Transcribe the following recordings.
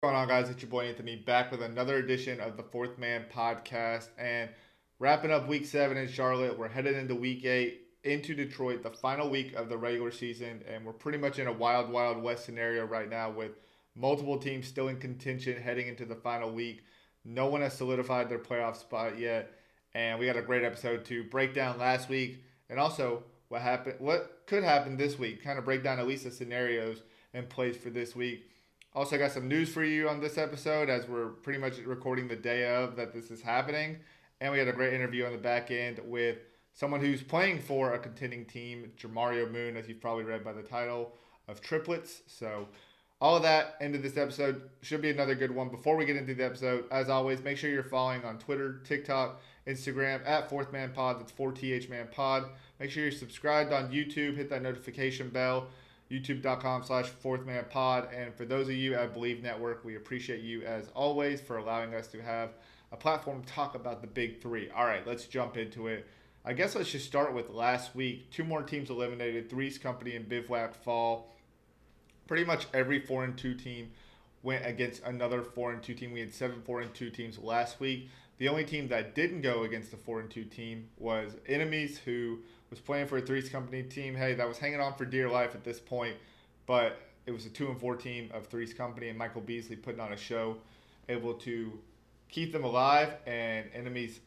What's going on, guys? It's your boy Anthony back with another edition of the Fourth Man Podcast. And wrapping up week 7 in Charlotte, we're headed into week 8 into Detroit, the final week of the regular season. And we're pretty much in a wild, wild west scenario right now with multiple teams still in contention heading into the final week. No one has solidified their playoff spot yet. And we got a great episode to break down last week and also what could happen this week, kind of break down at least the scenarios and plays for this week. Also, I got some news for you on this episode as we're pretty much recording the day of that this is happening. And we had a great interview on the back end with someone who's playing for a contending team, Jamario Moon, as you've probably read by the title of Triplets. So, all of that into this episode should be another good one. Before we get into the episode, as always, make sure you're following on Twitter, TikTok, Instagram at Fourth Man Pod. That's 4TH Man Pod. Make sure you're subscribed on YouTube. Hit that notification bell. YouTube.com/fourthmanpod. And for those of you at Believe Network, we appreciate you as always for allowing us to have a platform to talk about the Big Three. All right, let's jump into it. I guess let's just start with last week. 2 more teams eliminated. Threes Company and Bivouac fall. Pretty much every 4-2 team went against another 4-2 team. We had 7 4-2 teams last week. The only team that didn't go against the 4-2 team was Enemies, who was playing for a Threes Company team. Hey, that was hanging on for dear life at this point, but it was a 2-4 team of Threes Company and Michael Beasley putting on a show, able to keep them alive, and Enemies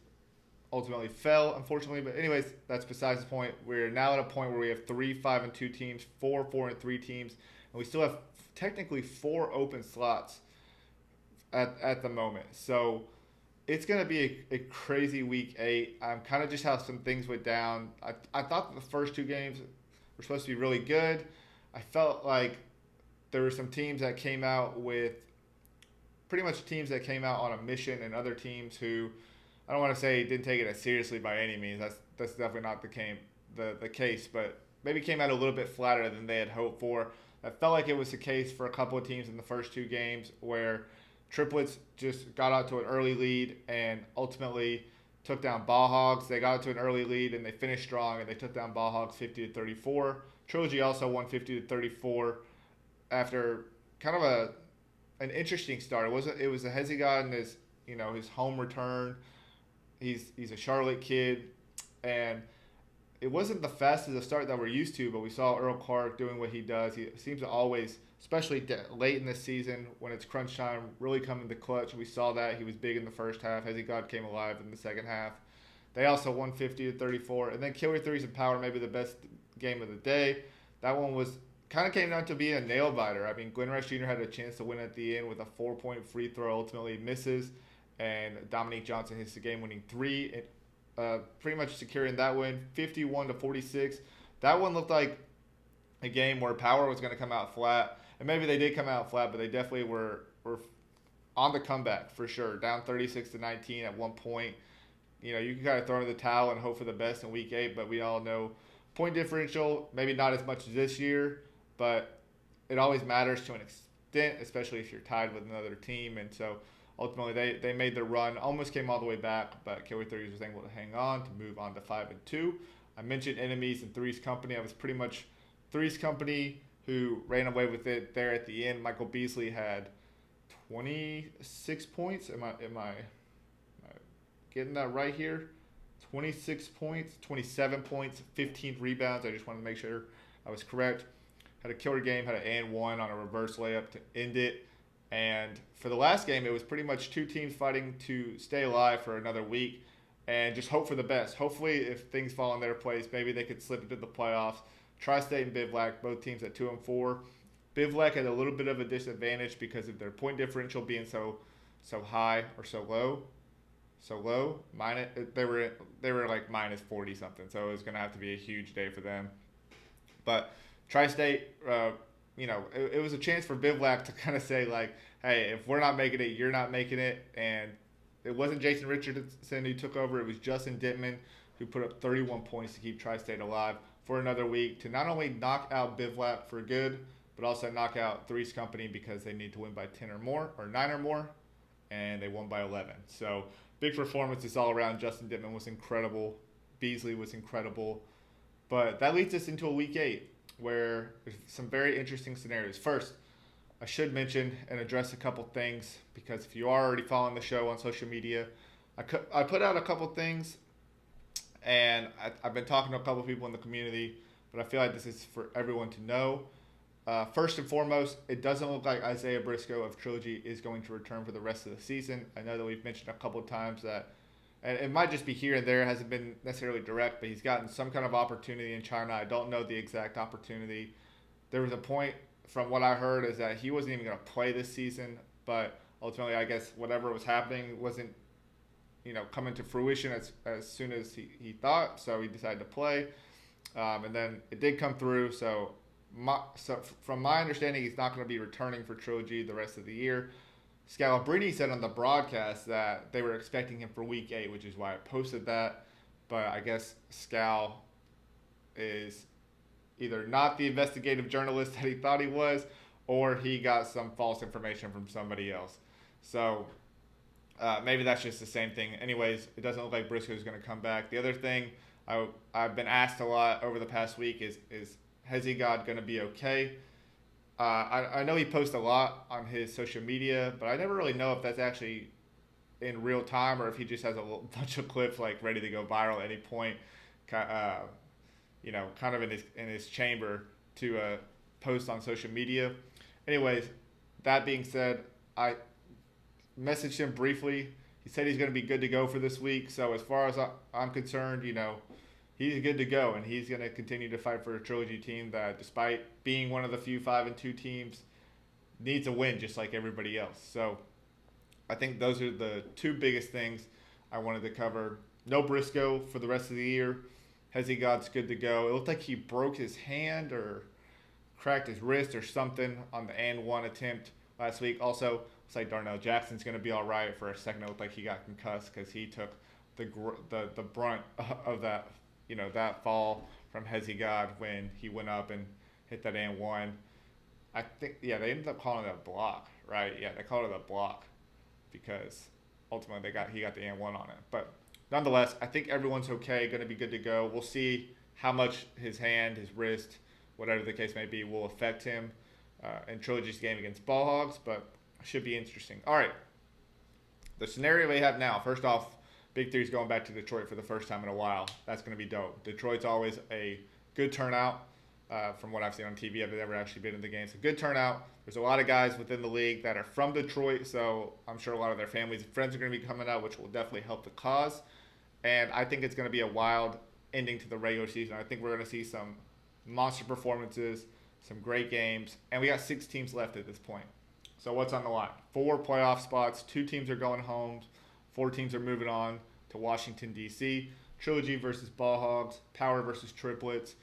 ultimately fell, unfortunately. But anyways, that's besides the point. We're now at a point where we have 3 5-2 teams, 4 4-3 teams, and we still have technically 4 open slots at the moment. So it's going to be a crazy week 8. I'm kind of just how some things went down. I thought that the first 2 games were supposed to be really good. I felt like there were some teams that came out with pretty much teams that came out on a mission, and other teams who I don't want to say didn't take it as seriously by any means. That's definitely not the case, but maybe came out a little bit flatter than they had hoped for. I felt like it was the case for a couple of teams in the first 2 games where Triplets just got out to an early lead and ultimately took down Ball Hogs. They got out to an early lead and they finished strong and they took down Ball Hogs 50-34. Trilogy also won 50-34 after kind of an interesting start. It was a Hezzy in his home return. He's a Charlotte kid, and it wasn't the fastest of start that we're used to, but we saw Earl Clark doing what he does. He seems to always, especially late in the season when it's crunch time, really come in the clutch. We saw that. He was big in the first half. Hezzy God came alive in the second half. They also won 50-34. And then Killer Threes and Power, maybe the best game of the day. That one was kind of came down to being a nail biter. I mean, Glenn Rice Jr. had a chance to win at the end with a 4-point free throw. Ultimately misses. And Dominique Johnson hits the game-winning 3. Pretty much securing that win, 51-46. That one looked like a game where Power was going to come out flat, and maybe they did come out flat, but they definitely were on the comeback for sure. Down 36-19 at one point. You know, you can kind of throw in the towel and hope for the best in week 8, but we all know point differential, maybe not as much as this year, but it always matters to an extent, especially if you're tied with another team, and so ultimately, they made their run, almost came all the way back, but Killer Threes was able to hang on to move on to 5-2. I mentioned Enemies and Threes Company. I was pretty much Threes Company who ran away with it there at the end. Michael Beasley had 26 points. Am I getting that right here? 26 points, 27 points, 15 rebounds. I just wanted to make sure I was correct. Had a killer game, had an and one on a reverse layup to end it. And for the last game, it was pretty much 2 teams fighting to stay alive for another week and just hope for the best. Hopefully, if things fall in their place, maybe they could slip into the playoffs. Tri-State and Bivouac, both teams at 2-4. Bivouac had a little bit of a disadvantage because of their point differential being so high or so low. They were like minus 40 something, so it was going to have to be a huge day for them. But Tri-State, it was a chance for Bivouac to kind of say, like, hey, if we're not making it, you're not making it. And it wasn't Jason Richardson who took over. It was Justin Dittman who put up 31 points to keep Tri-State alive for another week to not only knock out Bivouac for good, but also knock out Threes Company because they need to win by 10 or more or 9 or more, and they won by 11. So big performances all around. Justin Dittman was incredible. Beasley was incredible. But that leads us into a week 8 where there's some very interesting scenarios. First, I should mention and address a couple things because if you are already following the show on social media, I put out a couple things and I've been talking to a couple people in the community, but I feel like this is for everyone to know. First and foremost, it doesn't look like Isaiah Briscoe of Trilogy is going to return for the rest of the season. I know that we've mentioned a couple of times that, and it might just be here and there, it hasn't been necessarily direct, but he's gotten some kind of opportunity in China. I don't know the exact opportunity. There was a point, from what I heard, is that he wasn't even going to play this season, but ultimately, I guess whatever was happening wasn't, coming to fruition as soon as he thought, so he decided to play. And then it did come through, so from my understanding, he's not going to be returning for Trilogy the rest of the year. Scalabrine said on the broadcast that they were expecting him for Week 8, which is why I posted that. But I guess Scal is either not the investigative journalist that he thought he was, or he got some false information from somebody else. So maybe that's just the same thing. Anyways, it doesn't look like Briscoe is going to come back. The other thing I've been asked a lot over the past week is Hezigod going to be okay? I know he posts a lot on his social media, but I never really know if that's actually in real time or if he just has a bunch of clips like ready to go viral at any point, kind of in his chamber to post on social media. Anyways, that being said, I messaged him briefly. He said he's going to be good to go for this week. So as far as I'm concerned, he's good to go, and he's going to continue to fight for a Trilogy team that, despite being one of the few 5-2 teams, needs a win just like everybody else. So I think those are the two biggest things I wanted to cover. No Briscoe for the rest of the year. Hezigod's good to go. It looked like he broke his hand or cracked his wrist or something on the and one attempt last week. Also, looks like Darnell Jackson's going to be all right. For a second, it looked like he got concussed because he took the brunt of that. That fall from Hezigod when he went up and hit that and one. I think, they ended up calling it a block, right? Yeah, they called it a block because ultimately he got the and one on it. But nonetheless, I think everyone's okay, going to be good to go. We'll see how much his hand, his wrist, whatever the case may be, will affect him in Trilogy's game against Ball Hogs, but it should be interesting. All right, the scenario we have now, first off, Big 3 is going back to Detroit for the first time in a while. That's going to be dope. Detroit's always a good turnout from what I've seen on TV. I've never actually been in the game. So good turnout. There's a lot of guys within the league that are from Detroit, so I'm sure a lot of their families and friends are going to be coming out, which will definitely help the cause. And I think it's going to be a wild ending to the regular season. I think we're going to see some monster performances, some great games, and we got 6 teams left at this point. So what's on the line? 4 playoff spots. 2 teams are going home. 4 teams are moving on to Washington, D.C. Trilogy versus Ball Hogs. Power versus Triplets.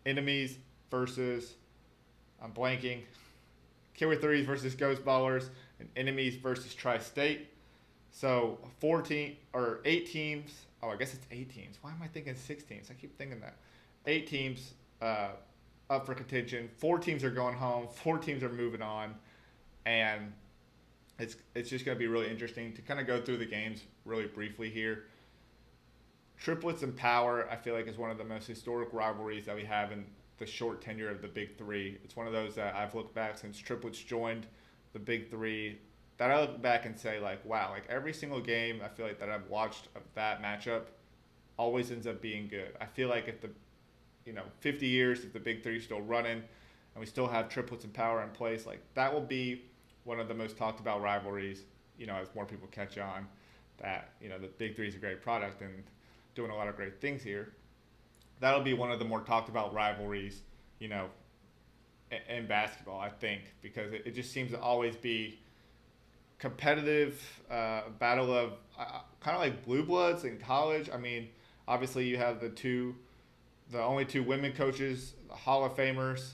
Enemies versus, I'm blanking, Killer Threes versus Ghost Ballers. And Enemies versus Tri-State. So 8 teams. Oh, I guess it's 8 teams. Why am I thinking 6 teams? I keep thinking that. 8 teams up for contention. 4 teams are going home. 4 teams are moving on. And it's just going to be really interesting to kind of go through the games really briefly here. Triplets and Power, I feel like, is one of the most historic rivalries that we have in the short tenure of the Big 3. It's one of those that I've looked back since Triplets joined the Big 3 that I look back and say, like, wow, like every single game I feel like that I've watched of that matchup always ends up being good. I feel like if 50 years, if the Big 3 is still running and we still have Triplets and Power in place, like that will be one of the most talked about rivalries, as more people catch on that, the Big 3 is a great product and doing a lot of great things here. That'll be one of the more talked about rivalries, in basketball, I think, because it just seems to always be competitive, battle of kind of like blue bloods in college. I mean, obviously you have the only 2 women coaches, the Hall of Famers,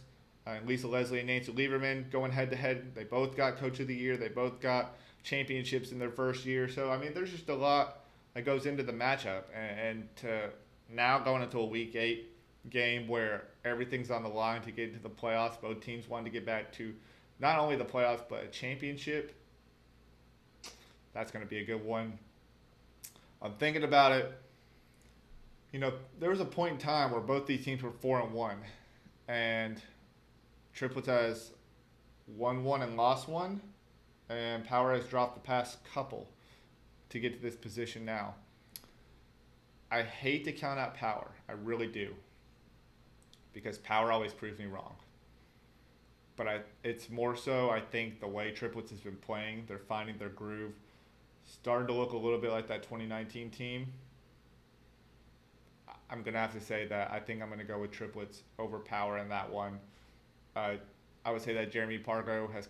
Lisa Leslie and Nancy Lieberman going head-to-head. They both got Coach of the Year. They both got championships in their first year. So, I mean, there's just a lot that goes into the matchup. And to now going into a Week 8 game where everything's on the line to get into the playoffs, both teams wanted to get back to not only the playoffs but a championship, that's going to be a good one. I'm thinking about it. There was a point in time where both these teams were 4-1. And Triplets has won one and lost one, and Power has dropped the past couple to get to this position now. I hate to count out Power. I really do. Because Power always proves me wrong. But it's more so, I think, the way Triplets has been playing. They're finding their groove. Starting to look a little bit like that 2019 team. I'm going to have to say that I think I'm going to go with Triplets over Power in that one. I would say that Jeremy Pargo has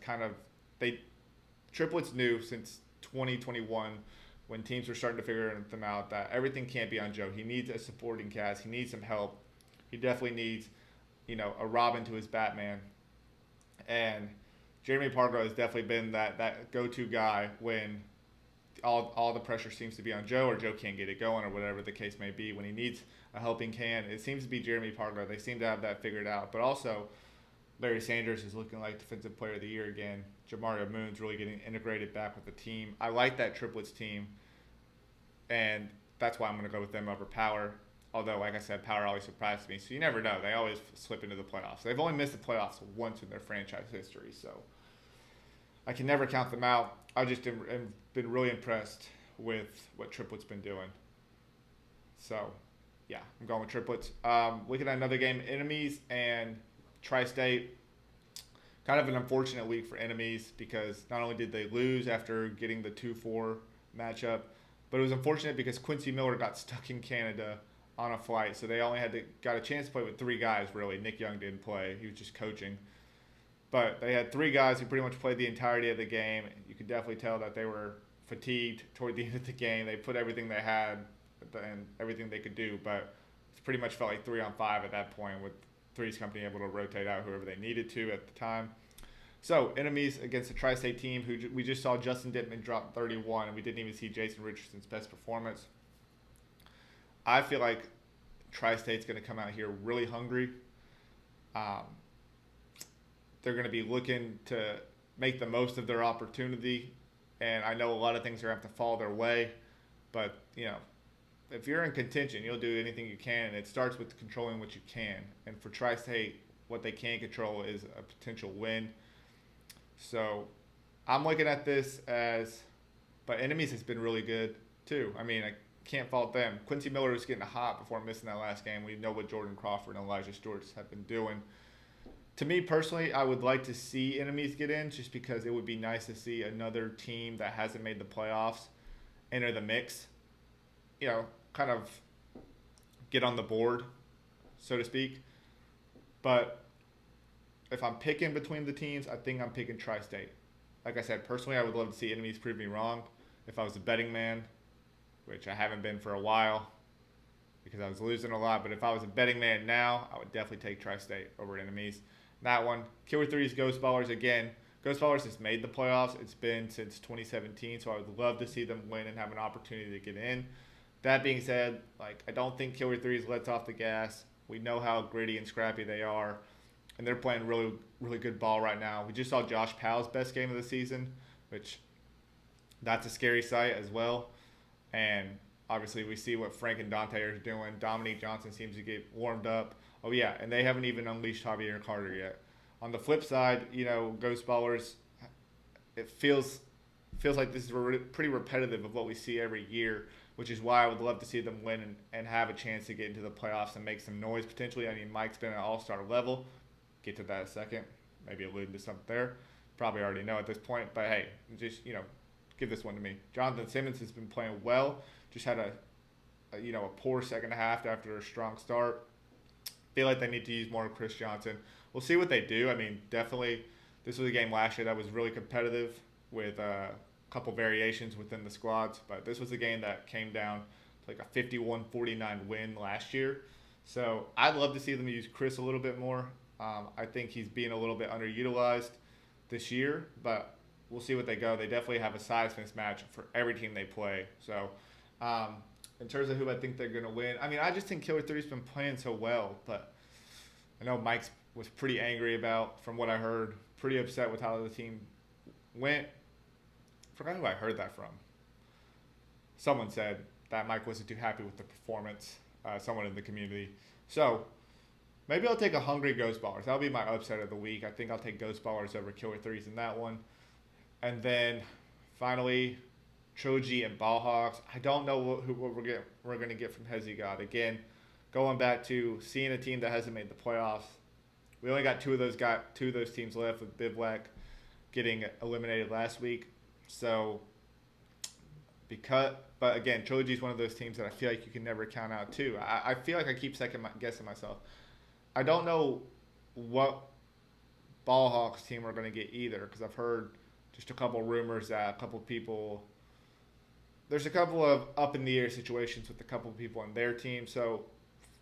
Triplets knew since 2021 when teams were starting to figure them out that everything can't be on Joe. He needs a supporting cast. He needs some help. He definitely needs, a Robin to his Batman. And Jeremy Pargo has definitely been that go-to guy when all the pressure seems to be on Joe, or Joe can't get it going, or whatever the case may be. When he needs a helping hand, it seems to be Jeremy Pargo. They seem to have that figured out. But also, Larry Sanders is looking like Defensive Player of the Year again. Jamario Moon's really getting integrated back with the team. I like that Triplets team, and that's why I'm going to go with them over Power. Although, like I said, Power always surprises me, so you never know. They always slip into the playoffs. They've only missed the playoffs once in their franchise history, so I can never count them out. I just have been really impressed with what Triplets been doing. So, yeah, I'm going with Triplets. Looking at another game, Enemies and Tri-State. Kind of an unfortunate week for Enemies because not only did they lose after getting the 2-4 matchup, but it was unfortunate because Quincy Miller got stuck in Canada on a flight, so they only got a chance to play with 3 guys, really. Nick Young didn't play. He was just coaching. But they had 3 guys who pretty much played the entirety of the game. You could definitely tell that they were fatigued toward the end of the game. They put everything they had and everything they could do, but it pretty much felt like 3-on-5 at that point, with Three's Company able to rotate out whoever they needed to at the time. So, Enemies against the Tri-State team, who we just saw Justin Dittman drop 31, and we didn't even see Jason Richardson's best performance. I feel like Tri-State's going to come out here really hungry. They're going to be looking to make the most of their opportunity, and I know a lot of things are going to have to fall their way, but, if you're in contention, you'll do anything you can, and it starts with controlling what you can. And for Tri-State, what they can control is a potential win. So I'm looking at this but Enemies has been really good too. I mean, I can't fault them. Quincy Miller was getting hot before missing that last game. We know what Jordan Crawford and Elijah Stewart have been doing. To me personally, I would like to see Enemies get in just because it would be nice to see another team that hasn't made the playoffs enter the mix. Kind of get on the board, so to speak. But if I'm picking between the teams, I think I'm picking Tri-State. Like I said, personally, I would love to see Enemies prove me wrong. If I was a betting man, which I haven't been for a while because I was losing a lot, but if I was a betting man now, I would definitely take Tri-State over Enemies. That one, Killer 3's Ghost Ballers again. Ghost Ballers has made the playoffs. It's been since 2017, so I would love to see them win and have an opportunity to get in. That being said, I don't think Killer 3's lets off the gas. We know how gritty and scrappy they are, and they're playing really, really good ball right now. We just saw Josh Powell's best game of the season, which that's a scary sight as well. And obviously we see what Frank and Dante are doing. Dominique Johnson seems to get warmed up. Oh, yeah, and they haven't even unleashed Javier Carter yet. On the flip side, Ghost Ballers, it feels like this is pretty repetitive of what we see every year, which is why I would love to see them win and have a chance to get into the playoffs and make some noise potentially. I mean, Mike's been at all-star level. Get to that in a second. Maybe alluding to something there. Probably already know at this point. But, hey, just, give this one to me. Jonathan Simmons has been playing well. Just had a poor second half after a strong start. Feel like they need to use more of Chris Johnson. We'll see what they do. I mean, definitely this was a game last year that was really competitive with couple variations within the squads, but this was a game that came down to like a 51-49 win last year. So I'd love to see them use Chris a little bit more. I think he's being a little bit underutilized this year, but we'll see what they go. They definitely have a size mismatch for every team they play. So in terms of who I think they're going to win, I mean, I just think Killer 3's been playing so well, but I know Mike was pretty angry from what I heard, pretty upset with how the team went. Forgot who I heard that from. Someone said that Mike wasn't too happy with the performance, someone in the community. So Maybe I'll take a Hungry Ghost Ballers. That'll be my upset of the week. I think I'll take Ghost Ballers over Killer Threes in that one. And then finally, Trilogy and Ball Hawks. I don't know what we're going to get from Hezi God. Again, going back to seeing a team that hasn't made the playoffs. We only got two of those teams left with Bivouac getting eliminated last week. So but again, Trilogy is one of those teams that I feel like you can never count out too. I feel like I keep guessing myself. I don't know what Ball Hawks team we're going to get either because I've heard just a couple rumors that a couple people there's a couple of up in the air situations with a couple of people on their team. So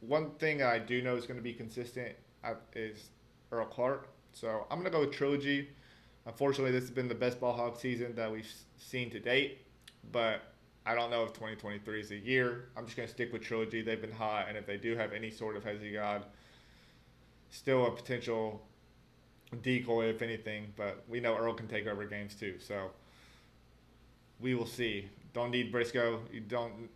one thing I do know is going to be consistent is Earl Clark. So I'm going to go with Trilogy. Unfortunately, this has been the best Ball Hawk season that we've seen to date, but I don't know if 2023 is a year. I'm just going to stick with Trilogy. They've been hot, and if they do have any sort of Hezi God, still a potential decoy, if anything, but we know Earl can take over games too, so we will see. Don't need Briscoe. You don't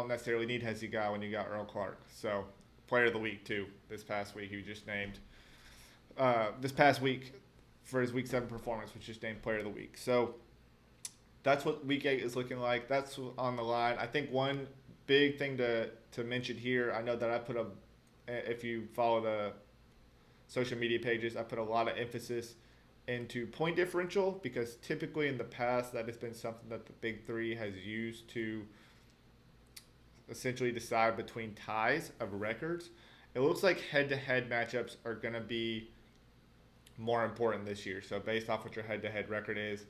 necessarily need Hezi God when you got Earl Clark. So, player of the week too. This past week, he was just named. This past week, for his Week 7 performance, was just named player of the week. So, that's what Week 8 is looking like. That's on the line. I think one big thing to mention here, I know that I put if you follow the social media pages, I put a lot of emphasis into point differential because typically in the past that has been something that the Big Three has used to essentially decide between ties of records. It looks like head-to-head matchups are going to be more important this year. So based off what your head-to-head record is,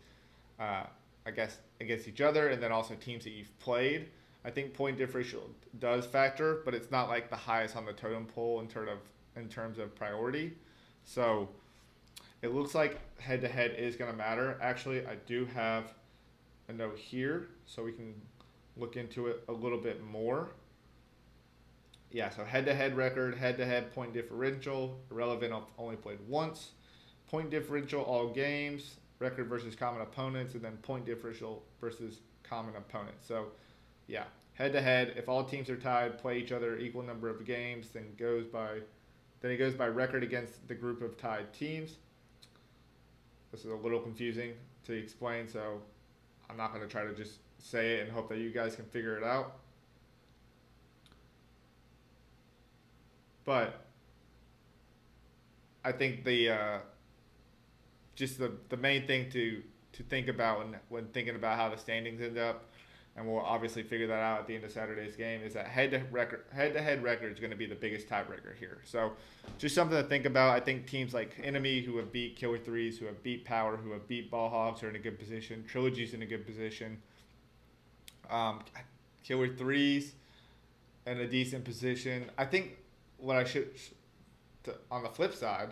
I guess against each other, and then also teams that you've played, I think point differential does factor, but it's not like the highest on the totem pole in terms of priority. So it looks like head-to-head is going to matter. Actually, I do have a note here, so we can look into it a little bit more. Yeah, so head-to-head record, head-to-head point differential, irrelevant, I've only played once. Point differential, all games, record versus common opponents, and then point differential versus common opponents. So, yeah, head-to-head, if all teams are tied, play each other equal number of games, then it goes by record against the group of tied teams. This is a little confusing to explain, so I'm not going to try to just say it and hope that you guys can figure it out. But I think the main thing to think about when thinking about how the standings end up, and we'll obviously figure that out at the end of Saturday's game, is that head-to-head record is going to be the biggest tiebreaker here. So just something to think about. I think teams like Enemy, who have beat Killer Threes, who have beat Power, who have beat Ball Hawks, are in a good position. Trilogy's in a good position. Killer Threes in a decent position. I think what I should, on the flip side,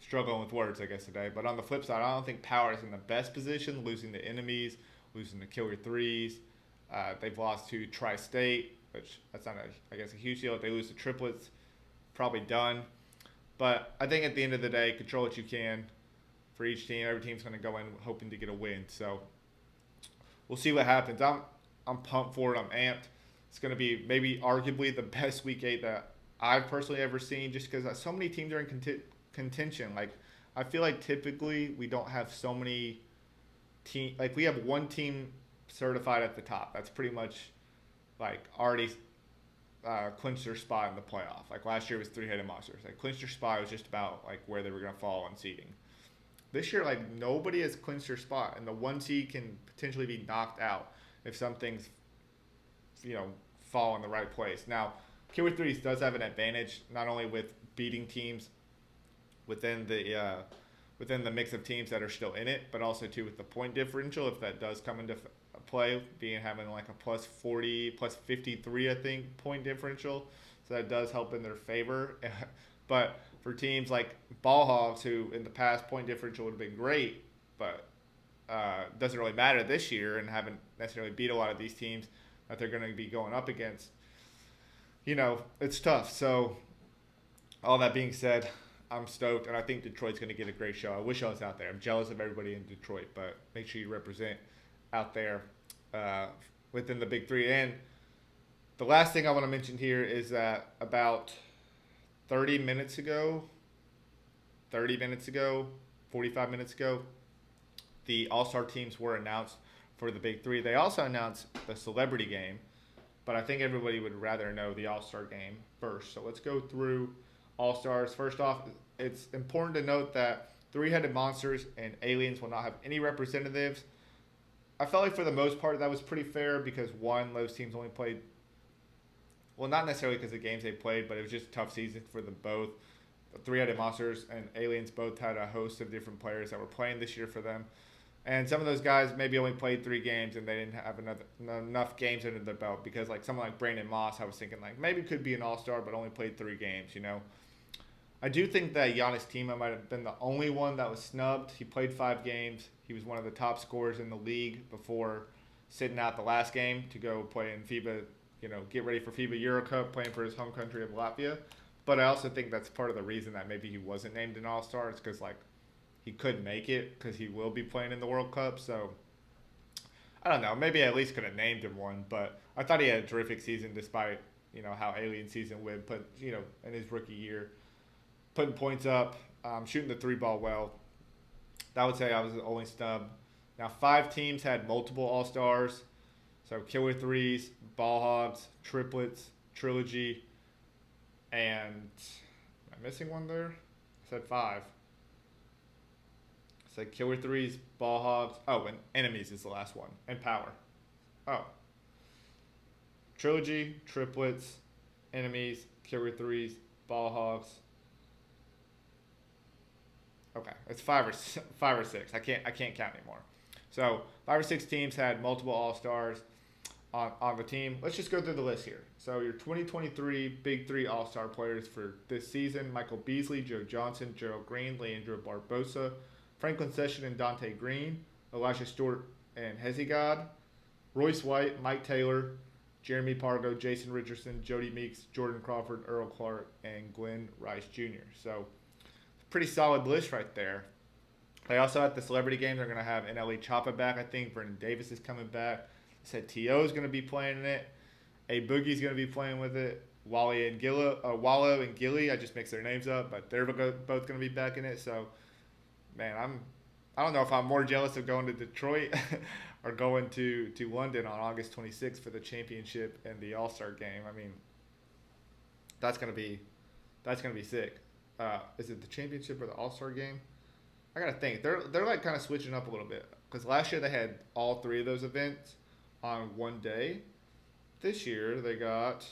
struggling with words, I guess, today, but on the flip side, I don't think Power is in the best position, losing to Enemies, losing to Killer Threes. They've lost to Tri-State, which that's not, I guess, a huge deal. If they lose to Triplets, probably done. But I think at the end of the day, control what you can for each team. Every team's going to go in hoping to get a win. So we'll see what happens. I'm pumped for it. I'm amped. It's going to be maybe arguably the best Week 8 that I've personally ever seen, just because so many teams are in contention. Like, I feel like typically we don't have so many teams. Like, we have one team certified at the top. That's pretty much like already clinched their spot in the playoff. Like last year was Three-Headed Monsters. Like clinched their spot. It was just about like where they were going to fall on seeding. This year, like nobody has clinched their spot, and the one seed can potentially be knocked out if some things, fall in the right place. Now, Killer Threes does have an advantage not only with beating teams within the mix of teams that are still in it, but also too with the point differential, if that does come into play, having like a plus 40, plus 53, I think, point differential. So that does help in their favor. But for teams like Ball Hogs, who in the past point differential would have been great, but doesn't really matter this year and haven't necessarily beat a lot of these teams that they're going to be going up against, it's tough. So all that being said, I'm stoked, and I think Detroit's going to get a great show. I wish I was out there. I'm jealous of everybody in Detroit, but make sure you represent out there within the Big Three. And the last thing I want to mention here is that about 30 minutes ago, 30 minutes ago, 45 minutes ago, the All Star teams were announced for the Big Three. They also announced the celebrity game, but I think everybody would rather know the All Star game first. So let's go through All Stars. First off, it's important to note that three headed monsters and aliens will not have any representatives. I felt like for the most part that was pretty fair because one, those teams only played, well, not necessarily because of the games they played, but it was just a tough season for them both. The three headed monsters and aliens both had a host of different players that were playing this year for them. And some of those guys maybe only played 3 games and they didn't have enough games under their belt because like someone like Brandon Moss, I was thinking like maybe could be an all-star but only played 3 games. I do think that Giannis Tima might have been the only one that was snubbed. He played 5 games. He was one of the top scorers in the league before sitting out the last game to go play in FIBA, get ready for FIBA Euro Cup, playing for his home country of Latvia. But I also think that's part of the reason that maybe he wasn't named an all-star is because like he couldn't make it because he will be playing in the World Cup. So I don't know. Maybe I at least could have named him one. But I thought he had a terrific season despite, how alien season went. But, in his rookie year, putting points up, shooting the 3 ball well. I would say I was the only snub. Now, 5 teams had multiple All-Stars. So Killer Threes, Ball Hogs, Triplets, Trilogy, and am I missing one there? I said 5. It's like Killer Threes, Ball Hogs. Oh, and Enemies is the last one. And Power. Oh. Trilogy, Triplets, Enemies, Killer Threes, Ball Hogs. Okay, it's 5 or 6. I can't count anymore. So 5 or 6 teams had multiple All-Stars on the team. Let's just go through the list here. So your 2023 Big 3 All-Star players for this season: Michael Beasley, Joe Johnson, Gerald Green, Leandro Barbosa, Franklin Session and Dante Green, Elijah Stewart and Hezegod, Royce White, Mike Taylor, Jeremy Pargo, Jason Richardson, Jody Meeks, Jordan Crawford, Earl Clark, and Glenn Rice Jr. So pretty solid list right there. They also at the celebrity game, they're going to have NLE Choppa back, I think. Vernon Davis is coming back. They said T.O. is going to be playing in it. A Boogie's going to be playing with it. Wallow and Gilly, I just mixed their names up, but they're both going to be back in it. So, man, I don't know if I'm more jealous of going to Detroit or going to London on August 26th for the championship and the All-Star game. I mean, that's going to be sick. Is it the championship or the All-Star game? I gotta think. They're like kind of switching up a little bit because last year they had all 3 of those events on one day. This year they got.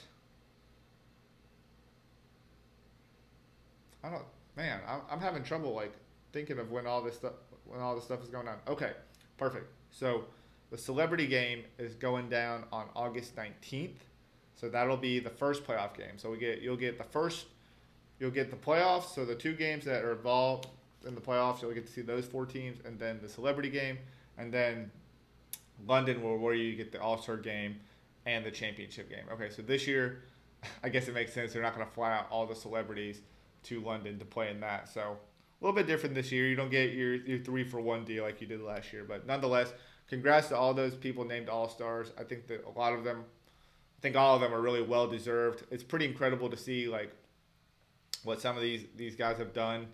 I'm having trouble like thinking of when all this stuff is going on. Okay, perfect. So the celebrity game is going down on August 19th. So that'll be the first playoff game. So you'll get the playoffs. So the 2 games that are involved in the playoffs, you'll get to see those 4 teams, and then the celebrity game, and then London where you get the All-Star game and the championship game. Okay, so this year, I guess it makes sense. They're not going to fly out all the celebrities to London to play in that. So a little bit different this year. You don't get your 3-for-1 deal like you did last year. But nonetheless, congrats to all those people named All-Stars. I think that all of them are really well-deserved. It's pretty incredible to see like what some of these guys have done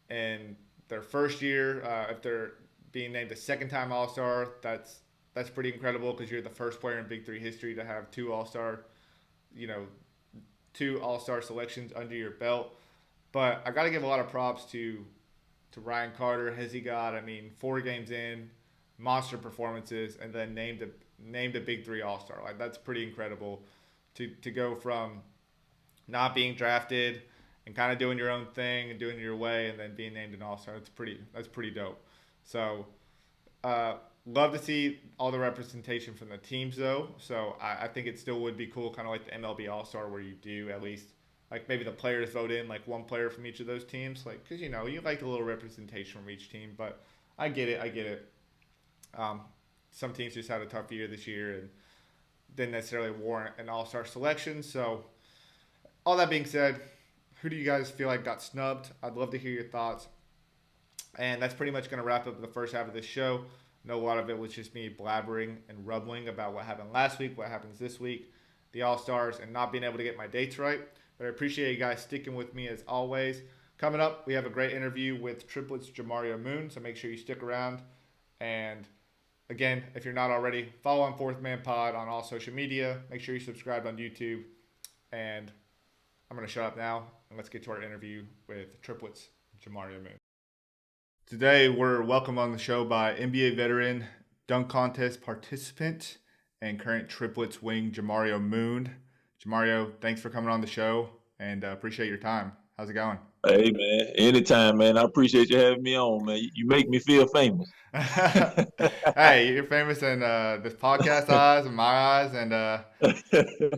in their first year. If they're being named a second-time All-Star, that's pretty incredible because you're the first player in Big 3 history to have 2 All-Star selections under your belt. But I got to give a lot of props to Ryan Carter, Hezegod. I mean, 4 games in, monster performances, and then named a Big 3 All-Star. Like that's pretty incredible to go from not being drafted and kind of doing your own thing and doing it your way, and then being named an All-Star. That's pretty dope. So, love to see all the representation from the teams, though. So, I think it still would be cool, kind of like the MLB All-Star, where you do at least, like, maybe the players vote in, like, 1 player from each of those teams. Like, because, you like a little representation from each team. But I get it. Some teams just had a tough year this year and didn't necessarily warrant an All-Star selection. So, all that being said, who do you guys feel like got snubbed? I'd love to hear your thoughts. And that's pretty much going to wrap up the first half of this show. I know a lot of it was just me blabbering and rumbling about what happened last week, what happens this week, the All-Stars, and not being able to get my dates right. But I appreciate you guys sticking with me as always. Coming up, we have a great interview with Triplets Jamario Moon, so make sure you stick around. And again, if you're not already, follow on Fourth Man Pod on all social media. Make sure you subscribe on YouTube. And I'm going to shut up now and let's get to our interview with Triplets Jamario Moon. Today, we're welcomed on the show by NBA veteran, dunk contest participant, and current Triplets wing Jamario Moon. Jamario, thanks for coming on the show and appreciate your time. How's it going? Hey man, anytime, man. I appreciate you having me on, man. You make me feel famous. Hey, you're famous in this podcast eyes and my eyes, and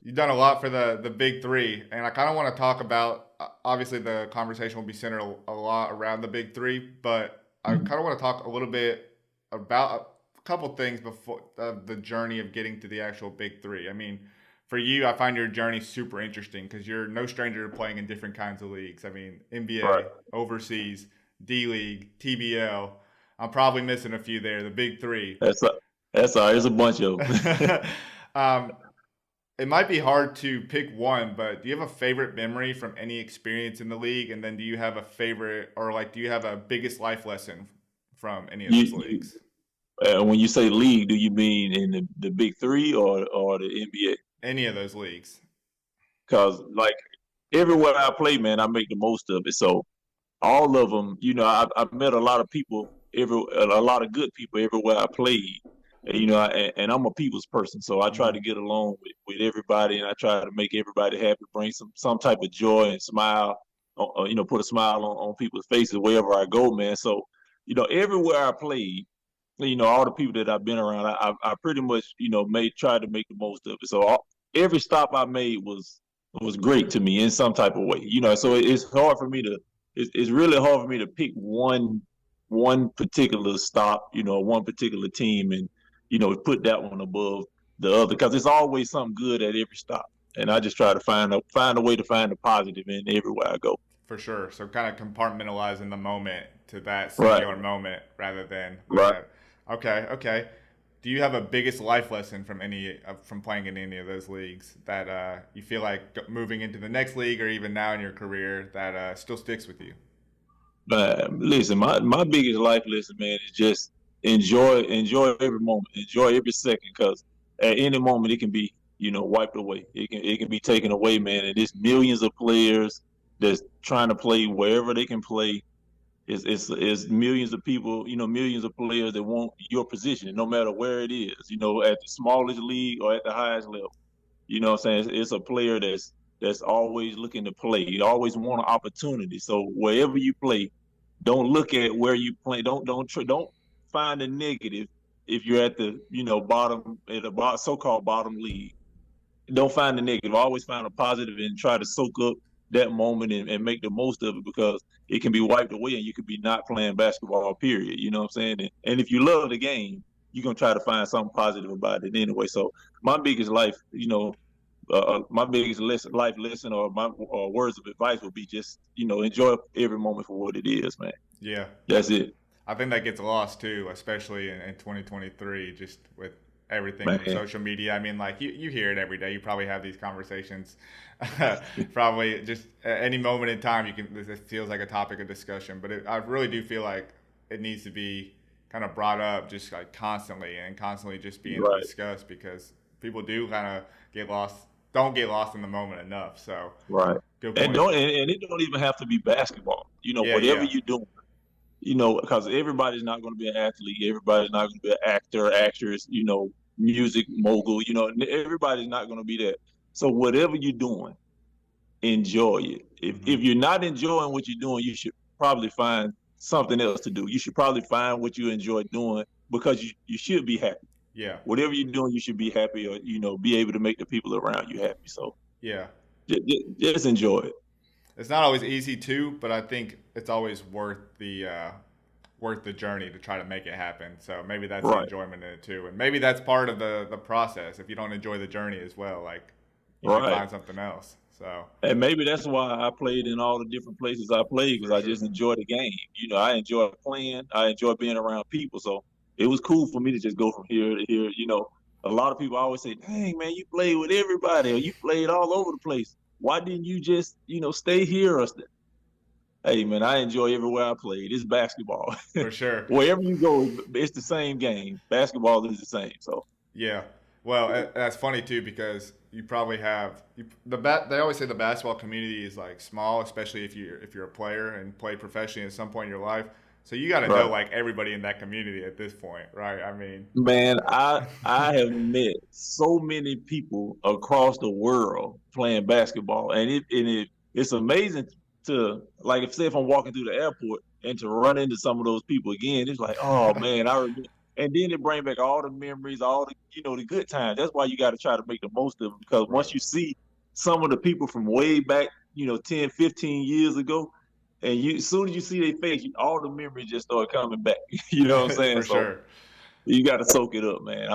you've done a lot for the big three. And I kind of want to talk about. Obviously, the conversation will be centered a lot around the big three, but I kind of want to talk a little bit about a couple things before the journey of getting to the actual big three. I mean, for you, I find your journey super interesting because you're no stranger to playing in different kinds of leagues. I mean, NBA, Right. overseas, D League, TBL. I'm probably missing a few there, the big three. That's a, that's all. There's a bunch of them. um, it might be hard to pick one, but do you have a favorite memory from any experience in the league? And then do you have a favorite, or like, do you have a biggest life lesson from any of You, those you, leagues? when you say league, do you mean in the big three or the NBA? Any of those leagues. Because like everywhere I play, man, I make the most of it. So all of them, I've met a lot of people, a lot of good people everywhere I played. And I'm a people's person, so I try Mm-hmm. to get along with everybody, and I try to make everybody happy, bring some type of joy and smile, put a smile on people's faces wherever I go, man. So, everywhere I played, all the people that I've been around, I pretty much, made tried to make the most of it. So every stop I made was great to me in some type of way, So it's hard for me to it's really hard for me to pick one particular stop, one particular team, and put that one above the other because it's always something good at every stop. And I just try to find a way to find the positive in everywhere I go. For sure. So kind of compartmentalizing the moment to that Right, singular moment rather than right. okay, okay. Do you have a biggest life lesson from any from playing in any of those leagues that you feel like moving into the next league or even now in your career that still sticks with you? Listen, my biggest life lesson, man, is just enjoy every moment, enjoy every second, because at any moment it can be, wiped away. It can be taken away, man. And there's millions of players that's trying to play wherever they can play. It's millions of people, millions of players that want your position, no matter where it is, at the smallest league or at the highest level. You know what I'm saying? It's a player that's always looking to play. You always want an opportunity. So wherever you play, don't look at where you play. Don't find a negative if you're at the bottom at the so-called bottom league. Don't find the negative. Always find a positive and try to soak up that moment and make the most of it because it can be wiped away and you could be not playing basketball, period. You know what I'm saying? And if you love the game, you're gonna try to find something positive about it anyway. So my biggest my biggest life lesson or my words of advice would be just enjoy every moment for what it is, man. Yeah, That's it, I think that gets lost too, especially in 2023, just with everything from man. social media. I mean, like you hear it every day. You probably have these conversations. Probably just at any moment in time, you can. This feels like a topic of discussion, but I really do feel like it needs to be kind of brought up just like constantly and constantly just being Right, discussed because people do kind of get lost, don't get lost in the moment enough. So right. good And point. and it don't even have to be basketball. Yeah, Whatever yeah, you do, because everybody's not going to be an athlete, everybody's not going to be an actor, actress, music mogul, everybody's not going to be that. So whatever you're doing, enjoy it. hmm If you're not enjoying what you're doing, you should probably find something else to do. You should probably find what you enjoy doing because you should be happy. yeah, Whatever you're doing, you should be happy or be able to make the people around you happy. So yeah. just enjoy it. It's not always easy too, but I think it's always worth the journey to try to make it happen. So maybe that's the Right, enjoyment in it too, and maybe that's part of the process. If you don't enjoy the journey as well, like you should right. find something else. So And maybe that's why I played in all the different places I played because for I sure. just enjoy the game. I enjoy playing. I enjoy being around people. So it was cool for me to just go from here to here. A lot of people always say, "Dang man, you played with everybody, or you played all over the place." why didn't you just, stay here? Hey, man, I enjoy everywhere I played. It's basketball. For sure. Wherever you go, it's the same game. Basketball is the same. So, Yeah. Well, that's funny too because you probably have They always say the basketball community is like small, especially if you're a player and play professionally at some point in your life. So you got to know right. like everybody in that community at this point, right? I mean, Man, I have met so many people across the world playing basketball, and it's amazing to, like, if I'm walking through the airport and to run into some of those people again. It's like, oh man, I remember, and then it brings back all the memories, all the the good times. That's why you got to try to make the most of it, because right. once you see some of the people from way back, 10, 15 years ago, and as soon as you see their face, all the memories just start coming back. You know what I'm saying? For So. sure. You got to soak it up, man.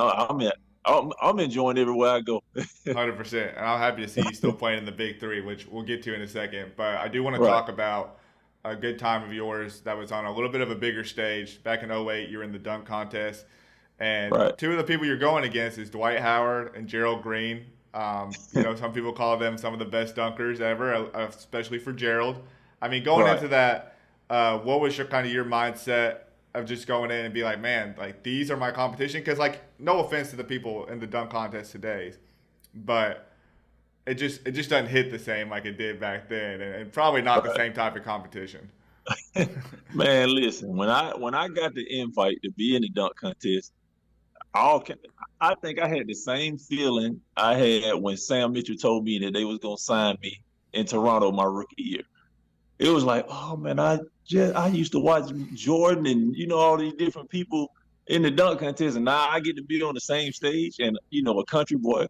I'm enjoying everywhere I go. 100%. And I'm happy to see you still playing in the Big Three, which we'll get to in a second. But I do want to Right, talk about a good time of yours that was on a little bit of a bigger stage. Back in '08, you were in the dunk contest. And right. two of the people you're going against is Dwight Howard and Gerald Green. Some people call them some of the best dunkers ever, especially for Gerald. I mean, going Right. into that, what was your mindset of just going in and be like, man, like these are my competition? Because like, no offense to the people in the dunk contest today, but it just doesn't hit the same like it did back then, and probably not the Right. same type of competition. Man, listen, when I got the invite to be in the dunk contest, all I think I had the same feeling I had when Sam Mitchell told me that they was gonna sign me in Toronto my rookie year. It was like, oh man, I used to watch Jordan and all these different people in the dunk contest, and now I get to be on the same stage, and a country boy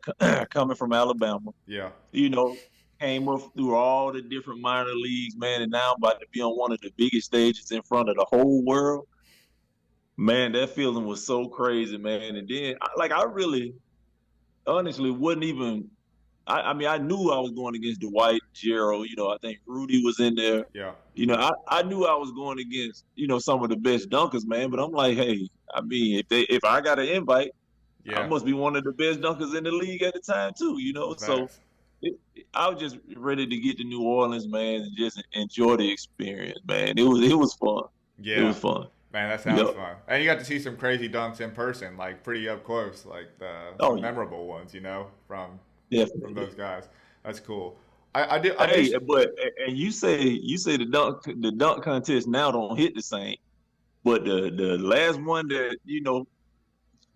coming from Alabama, Yeah, you know, came up through all the different minor leagues, man, and now I'm about to be on one of the biggest stages in front of the whole world. Man, that feeling was so crazy, man. And then, I really, honestly, wasn't even. I mean, I knew I was going against Dwight, Gerald. I think Rudy was in there. yeah, I knew I was going against some of the best dunkers, man. But I'm like, hey, I mean, if I got an invite, I yeah. must be one of the best dunkers in the league at the time too. So Facts. I was just ready to get to New Orleans, man, and just enjoy the experience, man. It was fun. It Yeah, was fun. man, that sounds Yep. fun. And you got to see some crazy dunks in person, like pretty up close, like the Oh yeah, memorable ones, from definitely. those guys. That's cool. I do. Hey, but and you say the dunk contest now don't hit the same, but the last one that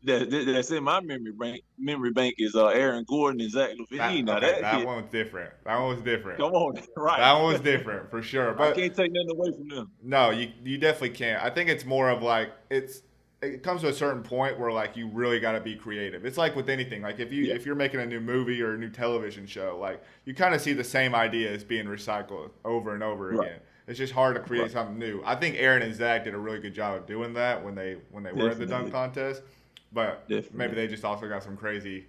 that's in my memory bank is Aaron Gordon and Zach LaVine. That Now okay. that That hit. one was different. That one was different. Come on, right? That one was different for sure. I But can't take nothing away from them. no, you definitely can't. I think it's more of like it comes to a certain point where like you really got to be creative. It's like with anything. Like Yeah, if you're making a new movie or a new television show, like you kind of see the same ideas being recycled over and over right, again. It's just hard to right. create something new. I think Aaron and Zach did a really good job of doing that when they were in the dunk Definitely, contest. But maybe definitely. they just also got some crazy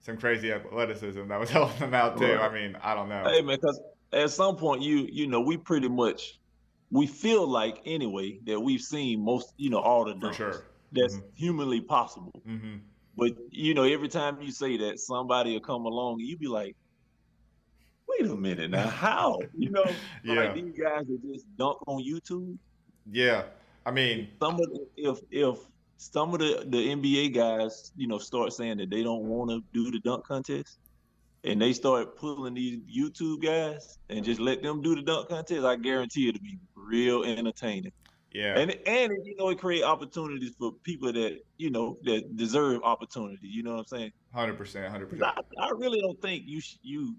athleticism that was helping them out too. I Right. mean, I don't know. Hey man, because at some point we pretty much we feel like anyway that we've seen most all the For dunkers sure. that's humanly possible. Hmm. But every time you say that, somebody will come along and you be like, wait a minute now, how? Like Yeah. these guys that just dunk on YouTube. Yeah. I mean, If some of the NBA guys, start saying that they don't want to do the dunk contest, and they start pulling these YouTube guys and just let them do the dunk contest, I guarantee it'll be real entertaining. yeah. And it create opportunities for people that deserve opportunity. You know what I'm saying? 100%. 'Cause 100%. I really don't think you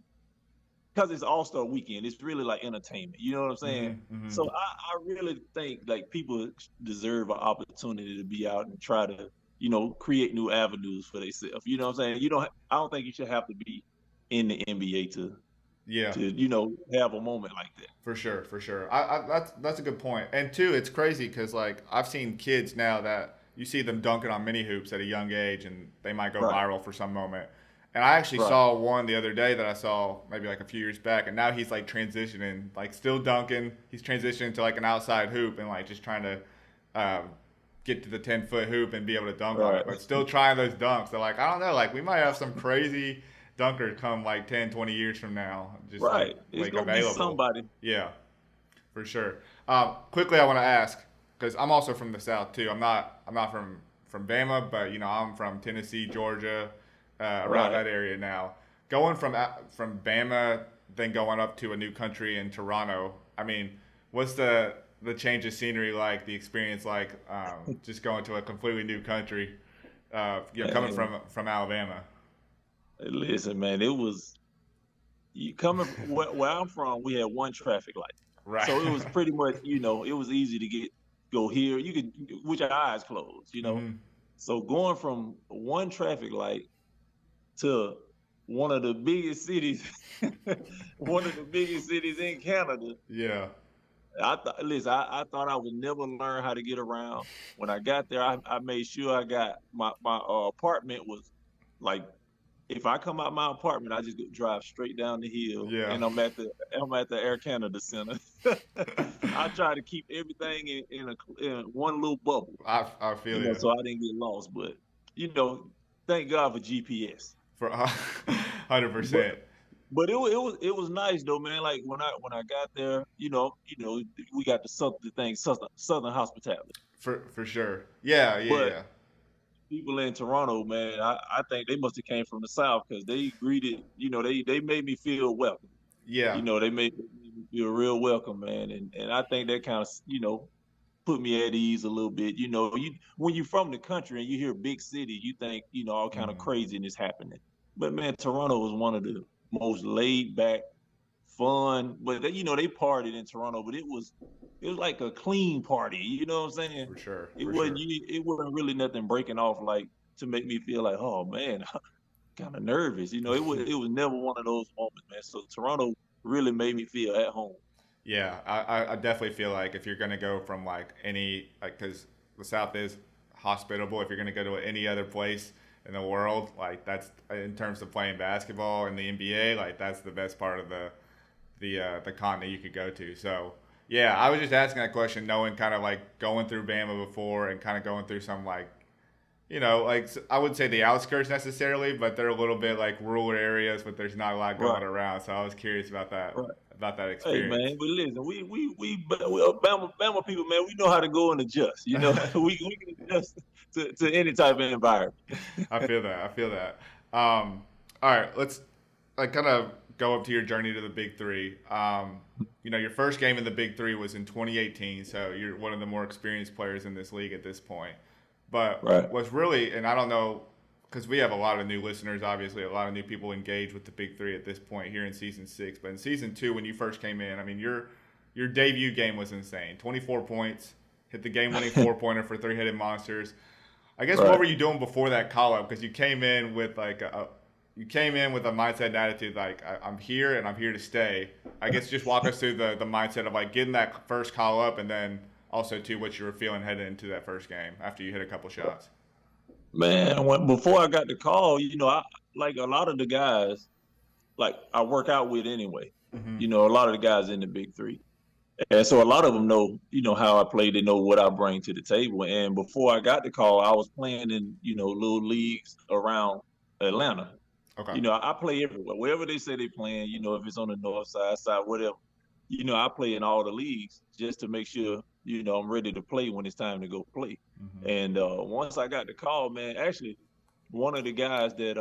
because it's All-Star weekend. It's really like entertainment. You know what I'm saying? Hmm. Hmm. So I really think like people deserve an opportunity to be out and try to create new avenues for themselves. You know what I'm saying? I don't think you should have to be in the NBA to Yeah. to have a moment like that. For sure. For sure. That's a good point. And two, it's crazy because like I've seen kids now that you see them dunking on mini hoops at a young age, and they might go Right, viral for some moment. And I actually right, saw one the other day that I saw maybe like a few years back, and now he's like transitioning, like still dunking. He's transitioning to like an outside hoop and like just trying to um, get to the 10-foot hoop and be able to dunk on it, right. but still trying those dunks. They're like, I don't know, like we might have some crazy dunkers come like 10, 20 years from now, just Right. It's like gonna be available. somebody. Yeah, for sure. Quickly, I want to ask because I'm also from the South too. I'm not from Bama, but I'm from Tennessee, Georgia, around Right. that area now. Going from Bama, then going up to a new country in Toronto. I mean, what's the change of scenery like? The experience like just going to a completely new country? Coming And from Alabama. listen, man, it was you coming from where I'm from. We had one traffic light, Right. so it was pretty much it was easy to go here. You could with your eyes closed. Hmm. So going from one traffic light to one of the biggest cities, one of the biggest cities in Canada. Yeah. I thought I would never learn how to get around. When I got there, I made sure I got my apartment was like if I come out my apartment, I just go drive straight down the hill, Yeah. and I'm at the Air Canada Center. I try to keep everything in one little bubble, I feel you. so I didn't get lost. But thank God for GPS. For 100%. But it was nice though, man. Like when I got there, we got southern hospitality. For sure. Yeah, yeah, But yeah. people in Toronto, man, I think they must have came from the south because they greeted, they made me feel welcome. Yeah. They made me feel real welcome, man. And I think that kind of put me at ease a little bit. You when you're from the country and you hear big city, you think all kind of Hmm. craziness happening. But man, Toronto was one of the most laid back, fun. But they partied in Toronto, but it was like a clean party. You know what I'm saying? For sure. It For wasn't sure. you. It wasn't really nothing breaking off like to make me feel like, oh man, I'm kind of nervous. It was never one of those moments, man. So Toronto really made me feel at home. Yeah, I definitely feel like if you're gonna go from like any like because the South is hospitable. If you're gonna go to any other place in the world, like that's in terms of playing basketball in the NBA, like that's the best part of the continent you could go to. So yeah, I was just asking that question, knowing kind of like going through Bama before and kind of going through some like like I wouldn't say the outskirts necessarily, but they're a little bit like rural areas, but there's not a lot going Right, around. So I was curious right. about that Hey experience. man, but listen, we Bama people, man. We know how to go and adjust. We can adjust to any type of environment. I feel that. I feel that. All right, let's like kind of go up to your journey to the Big Three. Your first game in the Big Three was in 2018, so you're one of the more experienced players in this league at this point. But Right, what's really, and I don't know, because we have a lot of new listeners, obviously, a lot of new people engaged with the Big Three at this point here in season six. But in season two, when you first came in, I mean, your debut game was insane. 24 points, hit the game-winning four-pointer for three-headed monsters. I guess what right. were you doing before that call up? Because you came in with you came in with a mindset and attitude like I'm here and I'm here to stay. I guess just walk us through the mindset of like getting that first call up and then also too what you were feeling heading into that first game after you hit a couple shots. Man, before I got the call, I like a lot of the guys like I work out with anyway. Hmm. A lot of the guys in the big three. And so a lot of them know, how I play. They know what I bring to the table. And before I got the call, I was playing in, little leagues around Atlanta. Okay. I play everywhere. Wherever they say they playing, if it's on the north side, whatever. I play in all the leagues just to make sure, I'm ready to play when it's time to go play. Hmm. And once I got the call, man, actually, one of the guys that